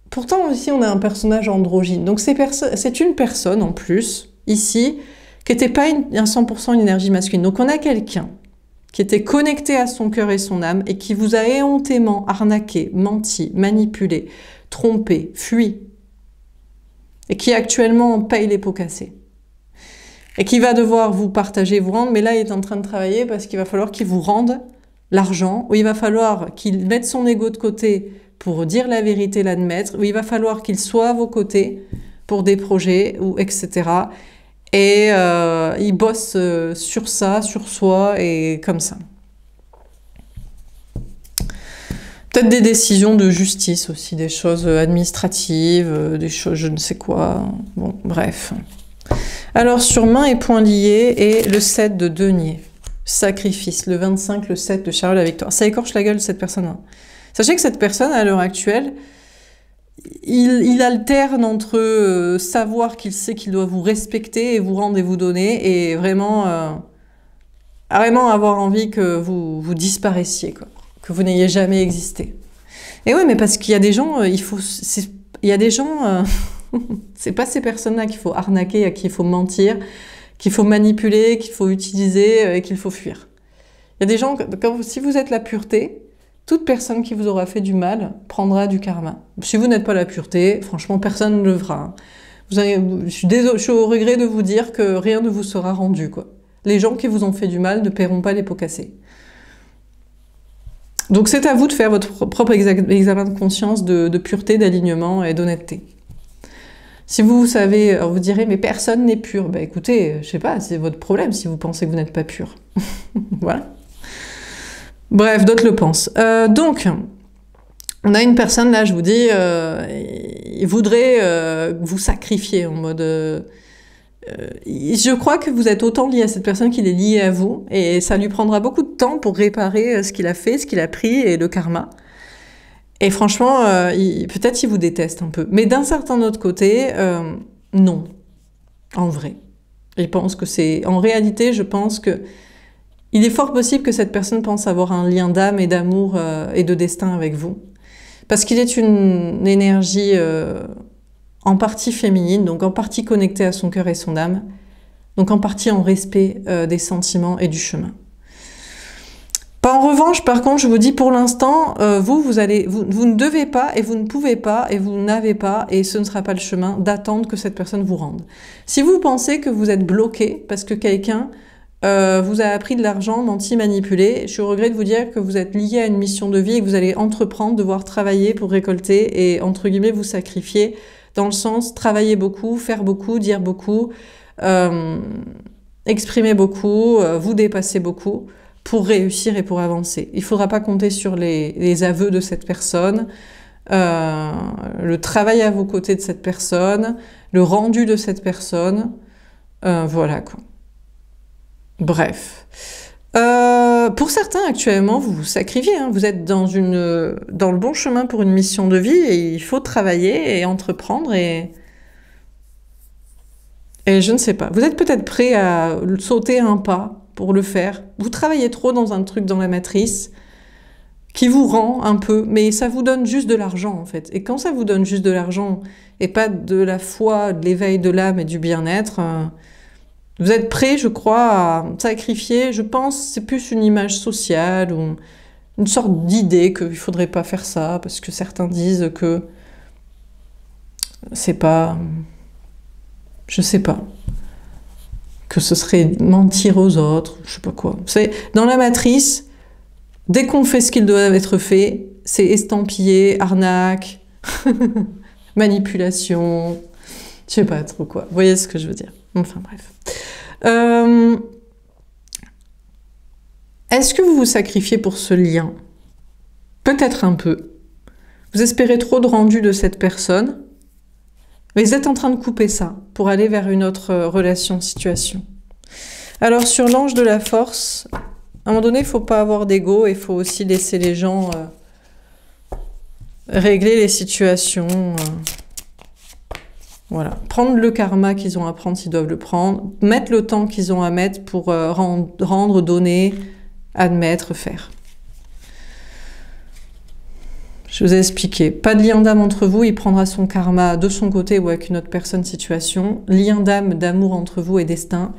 Pourtant, ici, on a un personnage androgyne. Donc, c'est une personne, en plus, ici, qui n'était pas à 100% une énergie masculine. Donc, on a quelqu'un qui était connecté à son cœur et son âme et qui vous a éhontément arnaqué, menti, manipulé, trompé, fui. Et qui actuellement paye les pots cassés. Et qui va devoir vous partager, vous rendre, mais là, il est en train de travailler parce qu'il va falloir qu'il vous rende l'argent, ou il va falloir qu'il mette son ego de côté pour dire la vérité, l'admettre, ou il va falloir qu'il soit à vos côtés pour des projets, ou etc. Et il bosse sur ça, sur soi, et comme ça. Peut-être des décisions de justice aussi, des choses administratives, des choses je ne sais quoi. Bon, bref. Alors, sur main et poings liés, et le 7 de denier. Sacrifice, le 25, le 7 de Charles la victoire. Ça écorche la gueule de cette personne-là. Sachez que cette personne, à l'heure actuelle, il alterne entre savoir qu'il sait qu'il doit vous respecter et vous rendre et vous donner, et vraiment avoir envie que vous disparaissiez, quoi, que vous n'ayez jamais existé. Et oui, mais parce qu'il y a des gens, C'est pas ces personnes-là qu'il faut arnaquer, à qui il faut mentir, qu'il faut manipuler, qu'il faut utiliser et qu'il faut fuir. Il y a des gens, si vous êtes la pureté, toute personne qui vous aura fait du mal prendra du karma. Si vous n'êtes pas la pureté, franchement, personne ne le fera. Je suis au regret de vous dire que rien ne vous sera rendu, quoi. Les gens qui vous ont fait du mal ne paieront pas les pots cassés. Donc c'est à vous de faire votre propre examen de conscience de pureté, d'alignement et d'honnêteté. Si vous savez, vous direz, mais personne n'est pur. Bah écoutez, je sais pas, c'est votre problème si vous pensez que vous n'êtes pas pur. Voilà. Bref, d'autres le pensent. Donc, on a une personne là, je vous dis, il voudrait vous sacrifier en mode... je crois que vous êtes autant lié à cette personne qu'il est lié à vous, et ça lui prendra beaucoup de temps pour réparer ce qu'il a fait, ce qu'il a pris, et le karma. Et franchement, peut-être qu'il vous déteste un peu. Mais d'un certain autre côté, non, en vrai. Je pense que c'est... En réalité, je pense que il est fort possible que cette personne pense avoir un lien d'âme et d'amour et de destin avec vous. Parce qu'il est une énergie en partie féminine, donc en partie connectée à son cœur et son âme, donc en partie en respect des sentiments et du chemin. En revanche, par contre, je vous dis pour l'instant, vous ne devez pas et vous ne pouvez pas et vous n'avez pas, et ce ne sera pas le chemin, d'attendre que cette personne vous rende. Si vous pensez que vous êtes bloqué parce que quelqu'un vous a appris de l'argent, menti, manipulé, je suis au regret de vous dire que vous êtes lié à une mission de vie et que vous allez entreprendre, devoir travailler pour récolter et, entre guillemets, vous sacrifier, dans le sens travailler beaucoup, faire beaucoup, dire beaucoup, exprimer beaucoup, vous dépasser beaucoup, pour réussir et pour avancer. Il ne faudra pas compter sur les aveux de cette personne, le travail à vos côtés de cette personne, le rendu de cette personne, voilà quoi. Bref. Pour certains, actuellement, vous vous sacrifiez, hein. Vous êtes dans le bon chemin pour une mission de vie et il faut travailler et entreprendre et je ne sais pas. Vous êtes peut-être prêt à sauter un pas pour le faire. Vous travaillez trop dans un truc dans la matrice qui vous rend un peu, mais ça vous donne juste de l'argent en fait. Et quand ça vous donne juste de l'argent et pas de la foi, de l'éveil de l'âme et du bien-être, vous êtes prêt, je crois, à sacrifier. Je pense c'est plus une image sociale ou une sorte d'idée qu'il ne faudrait pas faire ça parce que certains disent que c'est pas... Je sais pas. Que ce serait mentir aux autres, je sais pas quoi. C'est dans la matrice, dès qu'on fait ce qu'il doit être fait, c'est estampillé, arnaque, manipulation, je sais pas trop quoi. Vous voyez ce que je veux dire? Enfin bref. Est-ce que vous vous sacrifiez pour ce lien? Peut-être un peu. Vous espérez trop de rendu de cette personne, mais vous êtes en train de couper ça pour aller vers une autre relation, situation. Alors sur l'ange de la force, à un moment donné, il ne faut pas avoir d'ego, il faut aussi laisser les gens régler les situations. Voilà. Prendre le karma qu'ils ont à prendre s'ils doivent le prendre, mettre le temps qu'ils ont à mettre pour rendre, donner, admettre, faire. Je vous ai expliqué. Pas de lien d'âme entre vous, il prendra son karma de son côté ou avec une autre personne, situation. Lien d'âme, d'amour entre vous et destin.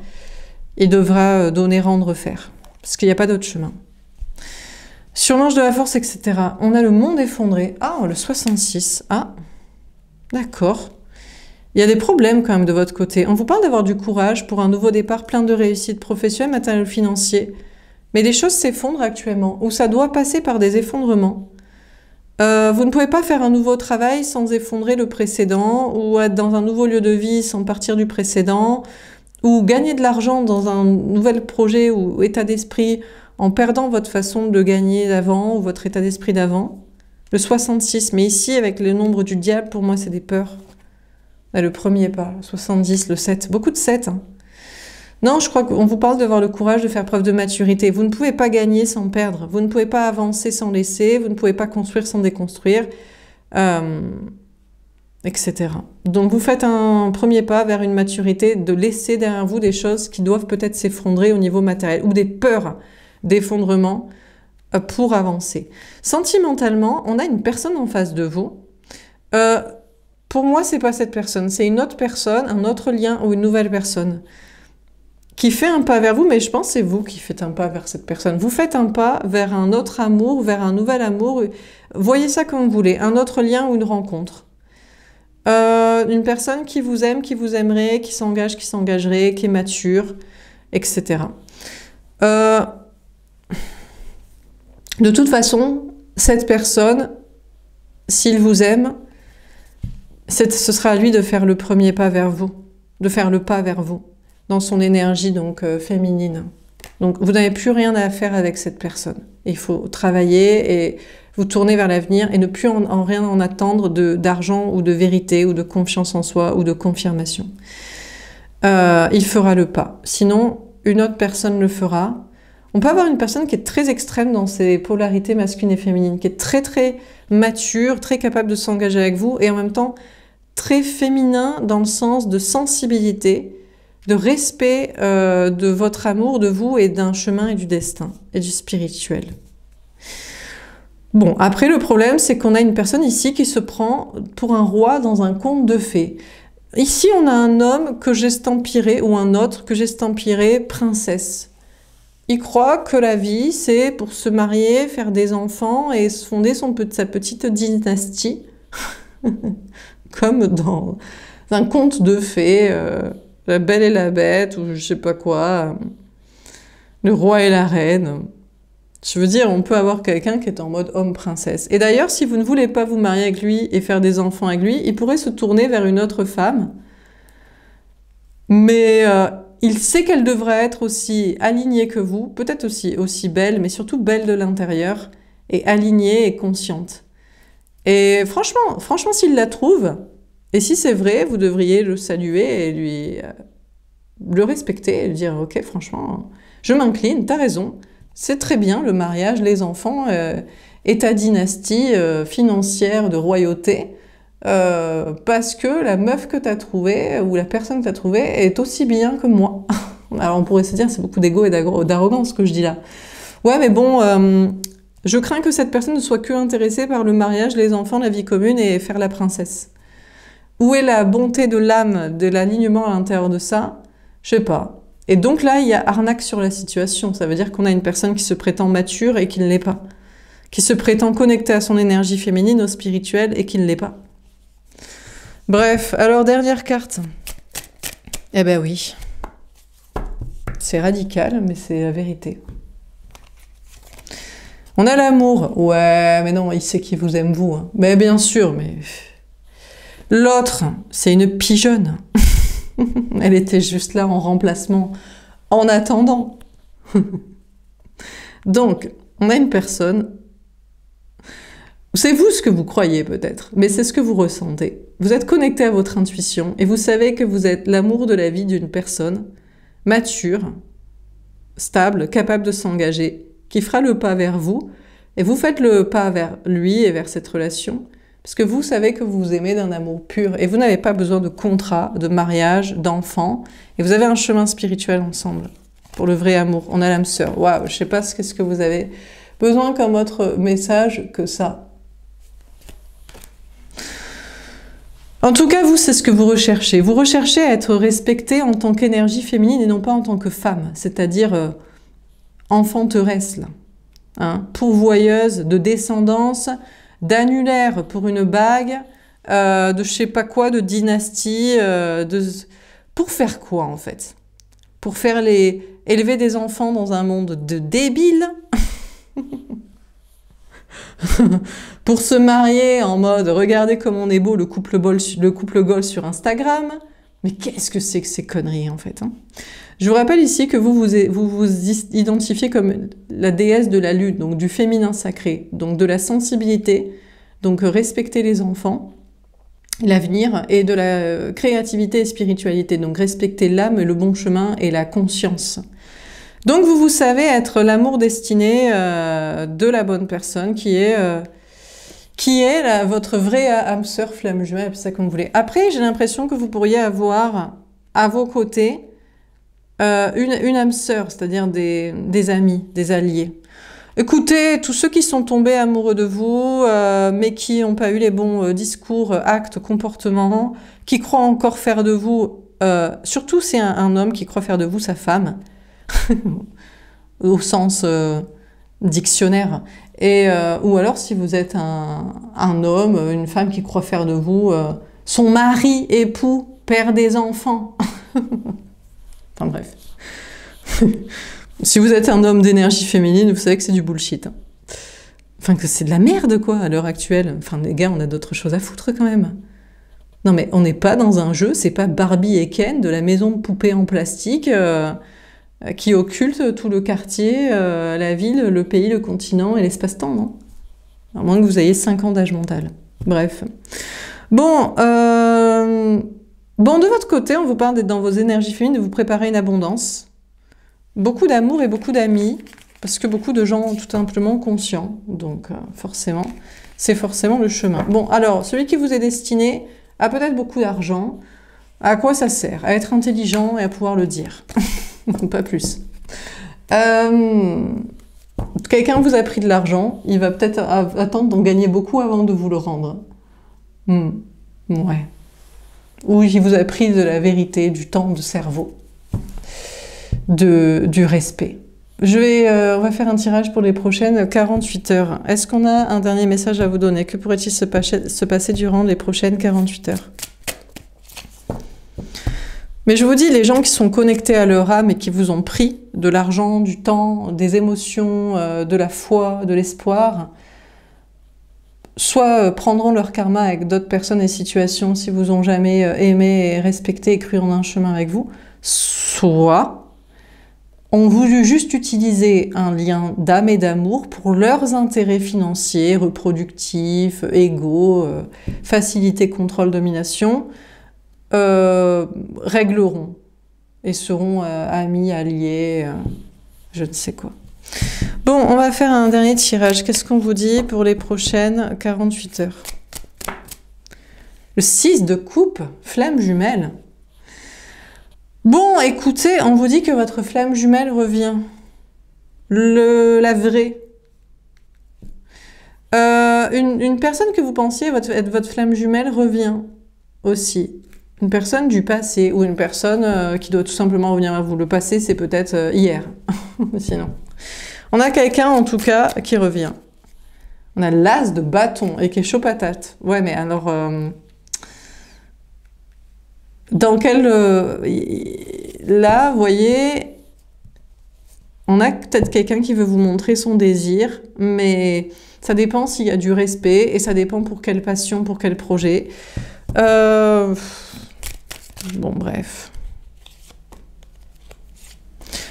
Il devra donner, rendre, faire. Parce qu'il n'y a pas d'autre chemin. Sur l'ange de la force, etc. On a le monde effondré. Ah, le 66. Ah, d'accord. Il y a des problèmes quand même de votre côté. On vous parle d'avoir du courage pour un nouveau départ plein de réussite professionnelle, matérielle, financier. Mais les choses s'effondrent actuellement, ou ça doit passer par des effondrements. Vous ne pouvez pas faire un nouveau travail sans effondrer le précédent, ou être dans un nouveau lieu de vie sans partir du précédent, ou gagner de l'argent dans un nouvel projet ou état d'esprit en perdant votre façon de gagner d'avant ou votre état d'esprit d'avant. Le 66, mais ici avec le nombre du diable, pour moi c'est des peurs. Là, le premier pas, le 70, le 7, beaucoup de 7. Hein. Non, je crois qu'on vous parle d'avoir le courage de faire preuve de maturité. Vous ne pouvez pas gagner sans perdre. Vous ne pouvez pas avancer sans laisser. Vous ne pouvez pas construire sans déconstruire, etc. Donc, vous faites un premier pas vers une maturité de laisser derrière vous des choses qui doivent peut-être s'effondrer au niveau matériel ou des peurs d'effondrement pour avancer. Sentimentalement, on a une personne en face de vous. pour moi, c'est pas cette personne. C'est une autre personne, un autre lien ou une nouvelle personne qui fait un pas vers vous, mais je pense que c'est vous qui faites un pas vers cette personne. Vous faites un pas vers un autre amour, vers un nouvel amour. Voyez ça comme vous voulez. Un autre lien ou une rencontre. Une personne qui vous aime, qui vous aimerait, qui s'engage, qui s'engagerait, qui est mature, etc. De toute façon, cette personne, s'il vous aime, ce sera à lui de faire le premier pas vers vous, de faire le pas vers vous, dans son énergie donc féminine. Donc vous n'avez plus rien à faire avec cette personne. Il faut travailler et vous tourner vers l'avenir et ne plus en rien en attendre d'argent ou de vérité ou de confiance en soi ou de confirmation. Il fera le pas. Sinon, une autre personne le fera. On peut avoir une personne qui est très extrême dans ses polarités masculines et féminines, qui est très très mature, très capable de s'engager avec vous et en même temps très féminin dans le sens de sensibilité, de respect de votre amour, de vous et d'un chemin et du destin et du spirituel. Bon, après le problème, c'est qu'on a une personne ici qui se prend pour un roi dans un conte de fées. Ici, on a un homme que j'estampillerai, ou un autre que j'estampillerai princesse. Il croit que la vie, c'est pour se marier, faire des enfants et se fonder sa petite dynastie, comme dans un conte de fées, La Belle et la Bête, ou je sais pas quoi, le roi et la reine. Je veux dire, on peut avoir quelqu'un qui est en mode homme-princesse. Et d'ailleurs, si vous ne voulez pas vous marier avec lui et faire des enfants avec lui, il pourrait se tourner vers une autre femme. Mais il sait qu'elle devrait être aussi alignée que vous, peut-être aussi belle, mais surtout belle de l'intérieur, et alignée et consciente. Et franchement, s'il la trouve, et si c'est vrai, vous devriez le saluer et lui le respecter, et lui dire « Ok, franchement, je m'incline, t'as raison. » C'est très bien, le mariage, les enfants, et ta dynastie financière de royauté, parce que la meuf que tu as trouvée, ou la personne que tu as trouvée, est aussi bien que moi. Alors on pourrait se dire, c'est beaucoup d'ego et d'arrogance ce que je dis là. Ouais, mais bon, je crains que cette personne ne soit que intéressée par le mariage, les enfants, la vie commune et faire la princesse. Où est la bonté de l'âme, de l'alignement à l'intérieur de ça? Je sais pas. Et donc là, il y a arnaque sur la situation. Ça veut dire qu'on a une personne qui se prétend mature et qui ne l'est pas. Qui se prétend connectée à son énergie féminine, au spirituel, et qui ne l'est pas. Bref, alors dernière carte. Eh ben oui. C'est radical, mais c'est la vérité. On a l'amour. Ouais, mais non, il sait qu'il vous aime, vous. Hein. Mais bien sûr, mais... L'autre, c'est une pigeonne. Elle était juste là en remplacement, en attendant. Donc, on a une personne, c'est vous ce que vous croyez peut-être, mais c'est ce que vous ressentez. Vous êtes connecté à votre intuition et vous savez que vous êtes l'amour de la vie d'une personne mature, stable, capable de s'engager, qui fera le pas vers vous, et vous faites le pas vers lui et vers cette relation, parce que vous savez que vous vous aimez d'un amour pur et vous n'avez pas besoin de contrat, de mariage, d'enfants. Et vous avez un chemin spirituel ensemble pour le vrai amour. On a l'âme sœur. Waouh, je sais pas qu'est-ce que vous avez besoin comme autre message que ça. En tout cas, vous, c'est ce que vous recherchez. Vous recherchez à être respecté en tant qu'énergie féminine et non pas en tant que femme. C'est-à-dire enfanteresse, là. Hein, pourvoyeuse de descendance, d'annulaire pour une bague, de je sais pas quoi, de dynastie, pour faire quoi en fait? Pour faire élever des enfants dans un monde de débiles? Pour se marier en mode regardez comme on est beau, le couple goal sur Instagram? Mais qu'est-ce que c'est que ces conneries en fait, hein? Je vous rappelle ici que vous identifiez comme la déesse de la lune, donc du féminin sacré, donc de la sensibilité, donc respecter les enfants, l'avenir, et de la créativité et spiritualité, donc respecter l'âme, le bon chemin et la conscience. Donc vous savez être l'amour destiné de la bonne personne qui est votre vraie âme sœur, flamme jumelle, appelez ça comme vous voulez. Après, j'ai l'impression que vous pourriez avoir à vos côtés une âme sœur, c'est-à-dire des amis, des alliés. Écoutez, tous ceux qui sont tombés amoureux de vous, mais qui n'ont pas eu les bons discours, actes, comportements, qui croient encore faire de vous, surtout c'est un homme qui croit faire de vous sa femme, au sens dictionnaire, et, ou alors si vous êtes un homme, une femme qui croit faire de vous son mari, époux, père des enfants. Enfin bref. Si vous êtes un homme d'énergie féminine, vous savez que c'est du bullshit. Hein. Enfin, que c'est de la merde, quoi, à l'heure actuelle. Enfin, les gars, on a d'autres choses à foutre, quand même. Non, mais on n'est pas dans un jeu, c'est pas Barbie et Ken de la maison de poupée en plastique qui occulte tout le quartier, la ville, le pays, le continent et l'espace-temps, non? À moins que vous ayez 5 ans d'âge mental. Bref. Bon, de votre côté, on vous parle d'être dans vos énergies féminines, de vous préparer une abondance. Beaucoup d'amour et beaucoup d'amis, parce que beaucoup de gens ont tout simplement conscients. Donc forcément, c'est forcément le chemin. Bon, alors, celui qui vous est destiné a peut-être beaucoup d'argent. À quoi ça sert? À être intelligent et à pouvoir le dire. Pas plus. Quelqu'un vous a pris de l'argent, il va peut-être attendre d'en gagner beaucoup avant de vous le rendre. Ouais. Ou il vous a pris de la vérité, du temps, de cerveau. Du respect. On va faire un tirage pour les prochaines 48 heures. Est-ce qu'on a un dernier message à vous donner? Que pourrait-il se passer durant les prochaines 48 heures? Mais je vous dis, les gens qui sont connectés à leur âme et qui vous ont pris de l'argent, du temps, des émotions, de la foi, de l'espoir, soit prendront leur karma avec d'autres personnes et situations si vous ont jamais aimé, respecté et cru en un chemin avec vous, soit ont voulu juste utiliser un lien d'âme et d'amour pour leurs intérêts financiers, reproductifs, égaux, facilité, contrôle, domination, régleront et seront amis, alliés, je ne sais quoi. Bon, on va faire un dernier tirage. Qu'est-ce qu'on vous dit pour les prochaines 48 heures? Le 6 de coupe, flamme jumelle. Bon, écoutez, on vous dit que votre flamme jumelle revient. La vraie. Une personne que vous pensiez être votre flamme jumelle revient aussi. Une personne du passé ou une personne qui doit tout simplement revenir à vous. Le passé, c'est peut-être hier. Sinon. On a quelqu'un, en tout cas, qui revient. On a l'as de bâton et qui est chaud patate. Ouais, mais alors... dans quel... là, vous voyez, on a peut-être quelqu'un qui veut vous montrer son désir, mais ça dépend s'il y a du respect et ça dépend pour quelle passion, pour quel projet. Bon, bref.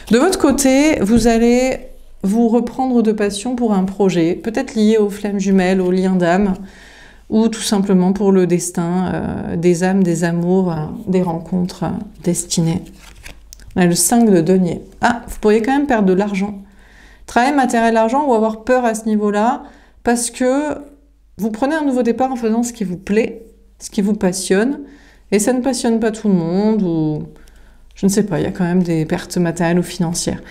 De votre côté, vous allez vous reprendre de passion pour un projet, peut-être lié aux flammes jumelles, aux liens d'âme, ou tout simplement pour le destin, des âmes, des amours, des rencontres destinées. On a le 5 de denier. Ah, vous pourriez quand même perdre de l'argent. Travail, matériel, argent, ou avoir peur à ce niveau-là, parce que vous prenez un nouveau départ en faisant ce qui vous plaît, ce qui vous passionne, et ça ne passionne pas tout le monde, ou je ne sais pas, il y a quand même des pertes matérielles ou financières.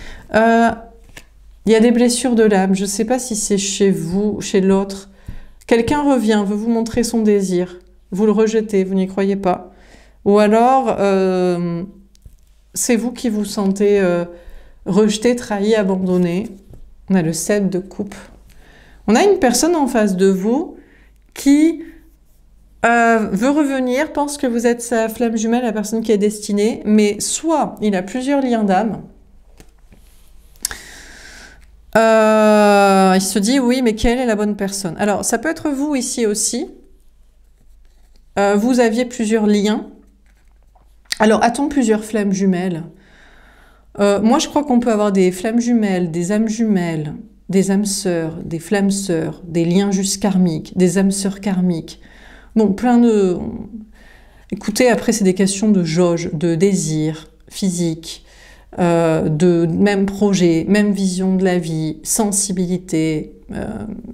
Il y a des blessures de l'âme, je ne sais pas si c'est chez vous, chez l'autre. Quelqu'un revient, veut vous montrer son désir, vous le rejetez, vous n'y croyez pas. Ou alors, c'est vous qui vous sentez rejeté, trahi, abandonné. On a le 7 de coupe. On a une personne en face de vous qui veut revenir, pense que vous êtes sa flamme jumelle, la personne qui est destinée, mais soit il a plusieurs liens d'âme, il se dit oui, mais quelle est la bonne personne? Alors, ça peut être vous ici aussi. Vous aviez plusieurs liens. Alors, a-t-on plusieurs flammes jumelles? Moi, je crois qu'on peut avoir des flammes jumelles, des âmes jumelles, des âmes sœurs, des flammes sœurs, des liens juste karmiques, des âmes sœurs karmiques. Bon, plein de... Écoutez, après, c'est des questions de jauge, de désir physique, de même projet, même vision de la vie, sensibilité,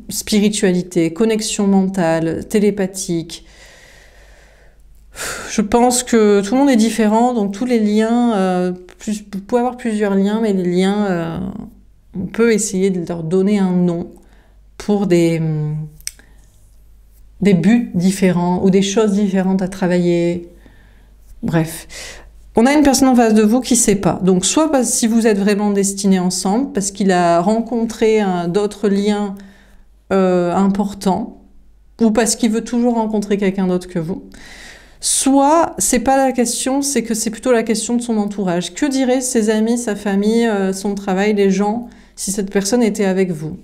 spiritualité, connexion mentale, télépathique. Je pense que tout le monde est différent, donc tous les liens, vous pouvez avoir plusieurs liens, mais les liens On peut essayer de leur donner un nom pour des buts différents ou des choses différentes à travailler. Bref. On a une personne en face de vous qui ne sait pas. Donc, soit parce, si vous êtes vraiment destinés ensemble, parce qu'il a rencontré d'autres liens importants, ou parce qu'il veut toujours rencontrer quelqu'un d'autre que vous. Soit, c'est pas la question, c'est que c'est plutôt la question de son entourage. Que diraient ses amis, sa famille, son travail, les gens, si cette personne était avec vous?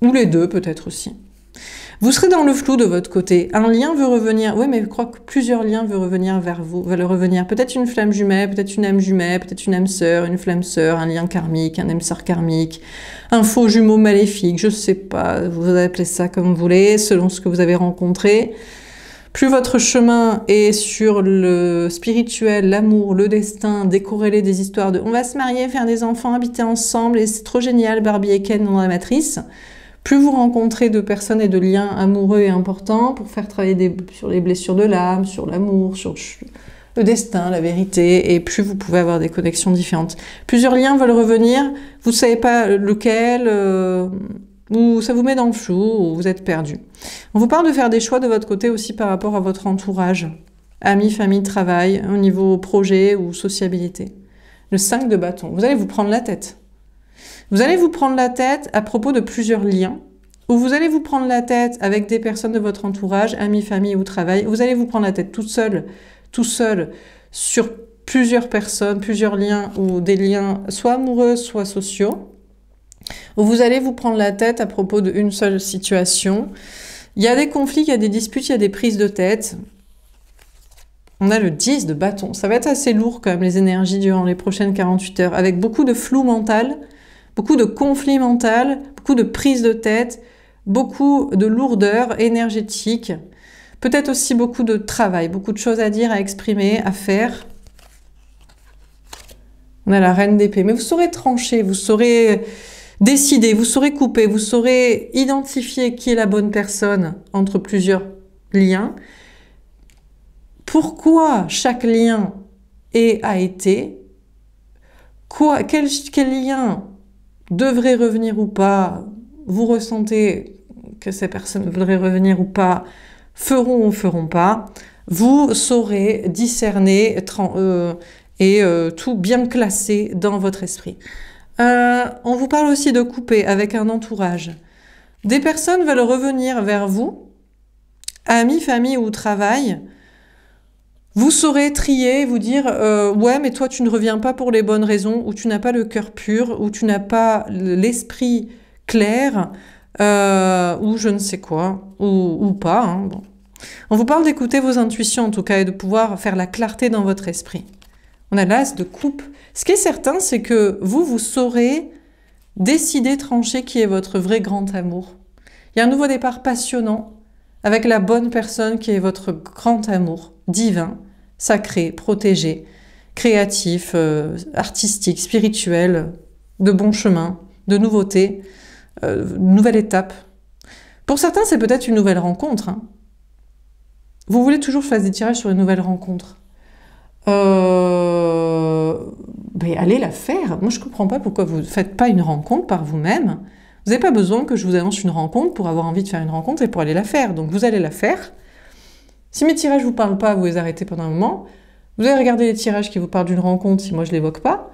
Ou les deux, peut-être aussi. Vous serez dans le flou de votre côté. Un lien veut revenir. Oui, mais je crois que plusieurs liens veulent revenir vers vous. Veulent revenir. Peut-être une flamme jumelle, peut-être une âme jumelle, peut-être une âme sœur, une flamme sœur, un lien karmique, un âme sœur karmique, un faux jumeau maléfique. Je sais pas. Vous appelez ça comme vous voulez, selon ce que vous avez rencontré. Plus votre chemin est sur le spirituel, l'amour, le destin, décorrélé des histoires de on va se marier, faire des enfants, habiter ensemble et c'est trop génial, Barbie et Ken dans la matrice. Plus vous rencontrez de personnes et de liens amoureux et importants pour faire travailler sur les blessures de l'âme, sur l'amour, sur le destin, la vérité, et plus vous pouvez avoir des connexions différentes. Plusieurs liens veulent revenir, vous ne savez pas lequel, ou ça vous met dans le flou, ou vous êtes perdu. On vous parle de faire des choix de votre côté aussi par rapport à votre entourage, amis, famille, travail, au niveau projet ou sociabilité. Le 5 de bâton, vous allez vous prendre la tête. Vous allez vous prendre la tête à propos de plusieurs liens, ou vous allez vous prendre la tête avec des personnes de votre entourage, amis, famille ou travail. Vous allez vous prendre la tête toute seule, tout seul, sur plusieurs personnes, plusieurs liens, ou des liens soit amoureux, soit sociaux. Ou vous allez vous prendre la tête à propos d'une seule situation. Il y a des conflits, il y a des disputes, il y a des prises de tête. On a le 10 de bâton. Ça va être assez lourd quand même les énergies durant les prochaines 48 heures, avec beaucoup de flou mental, beaucoup de conflits mentaux, beaucoup de prises de tête, beaucoup de lourdeur énergétique, peut-être aussi beaucoup de travail, beaucoup de choses à dire, à exprimer, à faire. On a la reine d'épée, mais vous saurez trancher, vous saurez décider, vous saurez couper, vous saurez identifier qui est la bonne personne entre plusieurs liens. Pourquoi chaque lien a été, quel lien devrait revenir ou pas, vous ressentez que ces personnes voudraient revenir ou pas, feront ou feront pas, vous saurez discerner et tout bien classer dans votre esprit. On vous parle aussi de couper avec un entourage. Des personnes veulent revenir vers vous, amis, famille ou travail. Vous saurez trier, vous dire ouais, mais toi tu ne reviens pas pour les bonnes raisons, ou tu n'as pas le cœur pur, ou tu n'as pas l'esprit clair, ou je ne sais quoi, ou pas. Hein, bon. On vous parle d'écouter vos intuitions en tout cas et de pouvoir faire la clarté dans votre esprit. On a l'as de coupe. Ce qui est certain, c'est que vous saurez décider, trancher qui est votre vrai grand amour. Il y a un nouveau départ passionnant avec la bonne personne qui est votre grand amour, divin, sacré, protégé, créatif, artistique, spirituel, de bon chemin, de nouveauté, nouvelle étape. Pour certains, c'est peut-être une nouvelle rencontre. Hein. Vous voulez toujours que je fasse des tirages sur une nouvelle rencontre. Ben allez la faire. Moi, je ne comprends pas pourquoi vous ne faites pas une rencontre par vous-même. Vous n'avez pas besoin que je vous annonce une rencontre pour avoir envie de faire une rencontre et pour aller la faire. Donc, vous allez la faire. Si mes tirages ne vous parlent pas, vous les arrêtez pendant un moment. Vous allez regarder les tirages qui vous parlent d'une rencontre si moi, je ne l'évoque pas.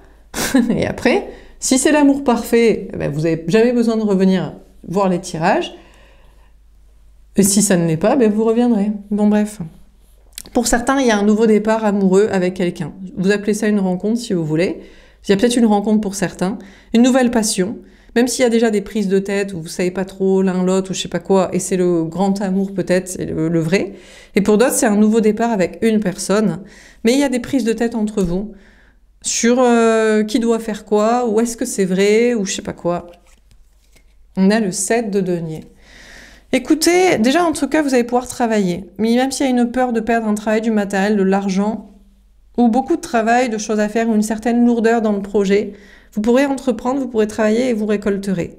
Et après, si c'est l'amour parfait, ben vous n'avez jamais besoin de revenir voir les tirages. Et si ça ne l'est pas, ben vous reviendrez. Bon, bref. Pour certains, il y a un nouveau départ amoureux avec quelqu'un. Vous appelez ça une rencontre si vous voulez. Il y a peut-être une rencontre pour certains. Une nouvelle passion. Même s'il y a déjà des prises de tête où vous ne savez pas trop l'un l'autre ou je ne sais pas quoi, et c'est le grand amour peut-être, c'est le vrai. Et pour d'autres, c'est un nouveau départ avec une personne. Mais il y a des prises de tête entre vous sur qui doit faire quoi, ou est-ce que c'est vrai, ou je ne sais pas quoi. On a le 7 de denier. Écoutez, déjà en tout cas, vous allez pouvoir travailler. Mais même s'il y a une peur de perdre un travail, du matériel, de l'argent, ou beaucoup de travail, de choses à faire, ou une certaine lourdeur dans le projet, vous pourrez entreprendre, vous pourrez travailler et vous récolterez.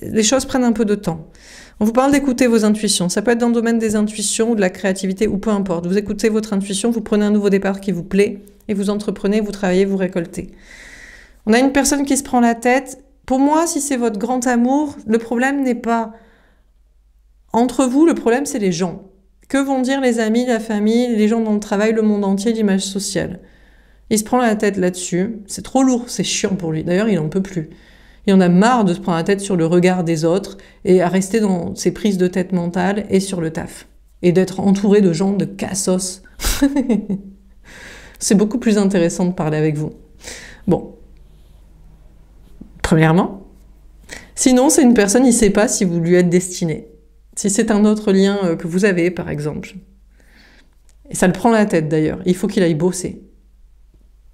Les choses prennent un peu de temps. On vous parle d'écouter vos intuitions. Ça peut être dans le domaine des intuitions ou de la créativité, ou peu importe. Vous écoutez votre intuition, vous prenez un nouveau départ qui vous plaît, et vous entreprenez, vous travaillez, vous récoltez. On a une personne qui se prend la tête Pour moi, si c'est votre grand amour, le problème n'est pas entre vous, le problème c'est les gens. Que vont dire les amis, la famille, les gens dans le travail, le monde entier, l'image sociale? Il se prend la tête là-dessus, c'est trop lourd, c'est chiant pour lui. D'ailleurs, il en peut plus. Il en a marre de se prendre la tête sur le regard des autres et à rester dans ses prises de tête mentales et sur le taf. Et d'être entouré de gens de cassos. C'est beaucoup plus intéressant de parler avec vous. Bon. Premièrement. Sinon, c'est une personne, il ne sait pas si vous lui êtes destiné. Si c'est un autre lien que vous avez, par exemple. Et ça le prend la tête, d'ailleurs. Il faut qu'il aille bosser.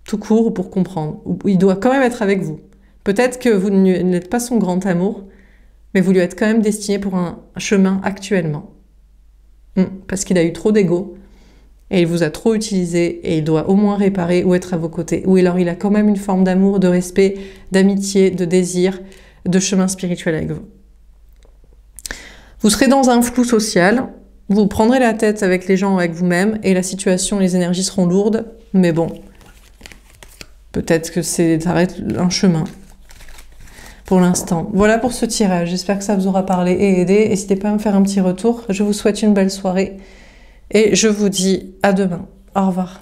Tout court pour comprendre. Il doit quand même être avec vous. Peut-être que vous n'êtes pas son grand amour, mais vous lui êtes quand même destiné pour un chemin actuellement. Parce qu'il a eu trop d'ego, et il vous a trop utilisé, et il doit au moins réparer ou être à vos côtés. Ou alors il a quand même une forme d'amour, de respect, d'amitié, de désir, de chemin spirituel avec vous. Vous serez dans un flou social, vous prendrez la tête avec les gens, avec vous-même, et la situation, les énergies seront lourdes, mais bon, peut-être que ça va être un chemin. Pour l'instant. Voilà pour ce tirage. J'espère que ça vous aura parlé et aidé. N'hésitez pas à me faire un petit retour. Je vous souhaite une belle soirée et je vous dis à demain. Au revoir.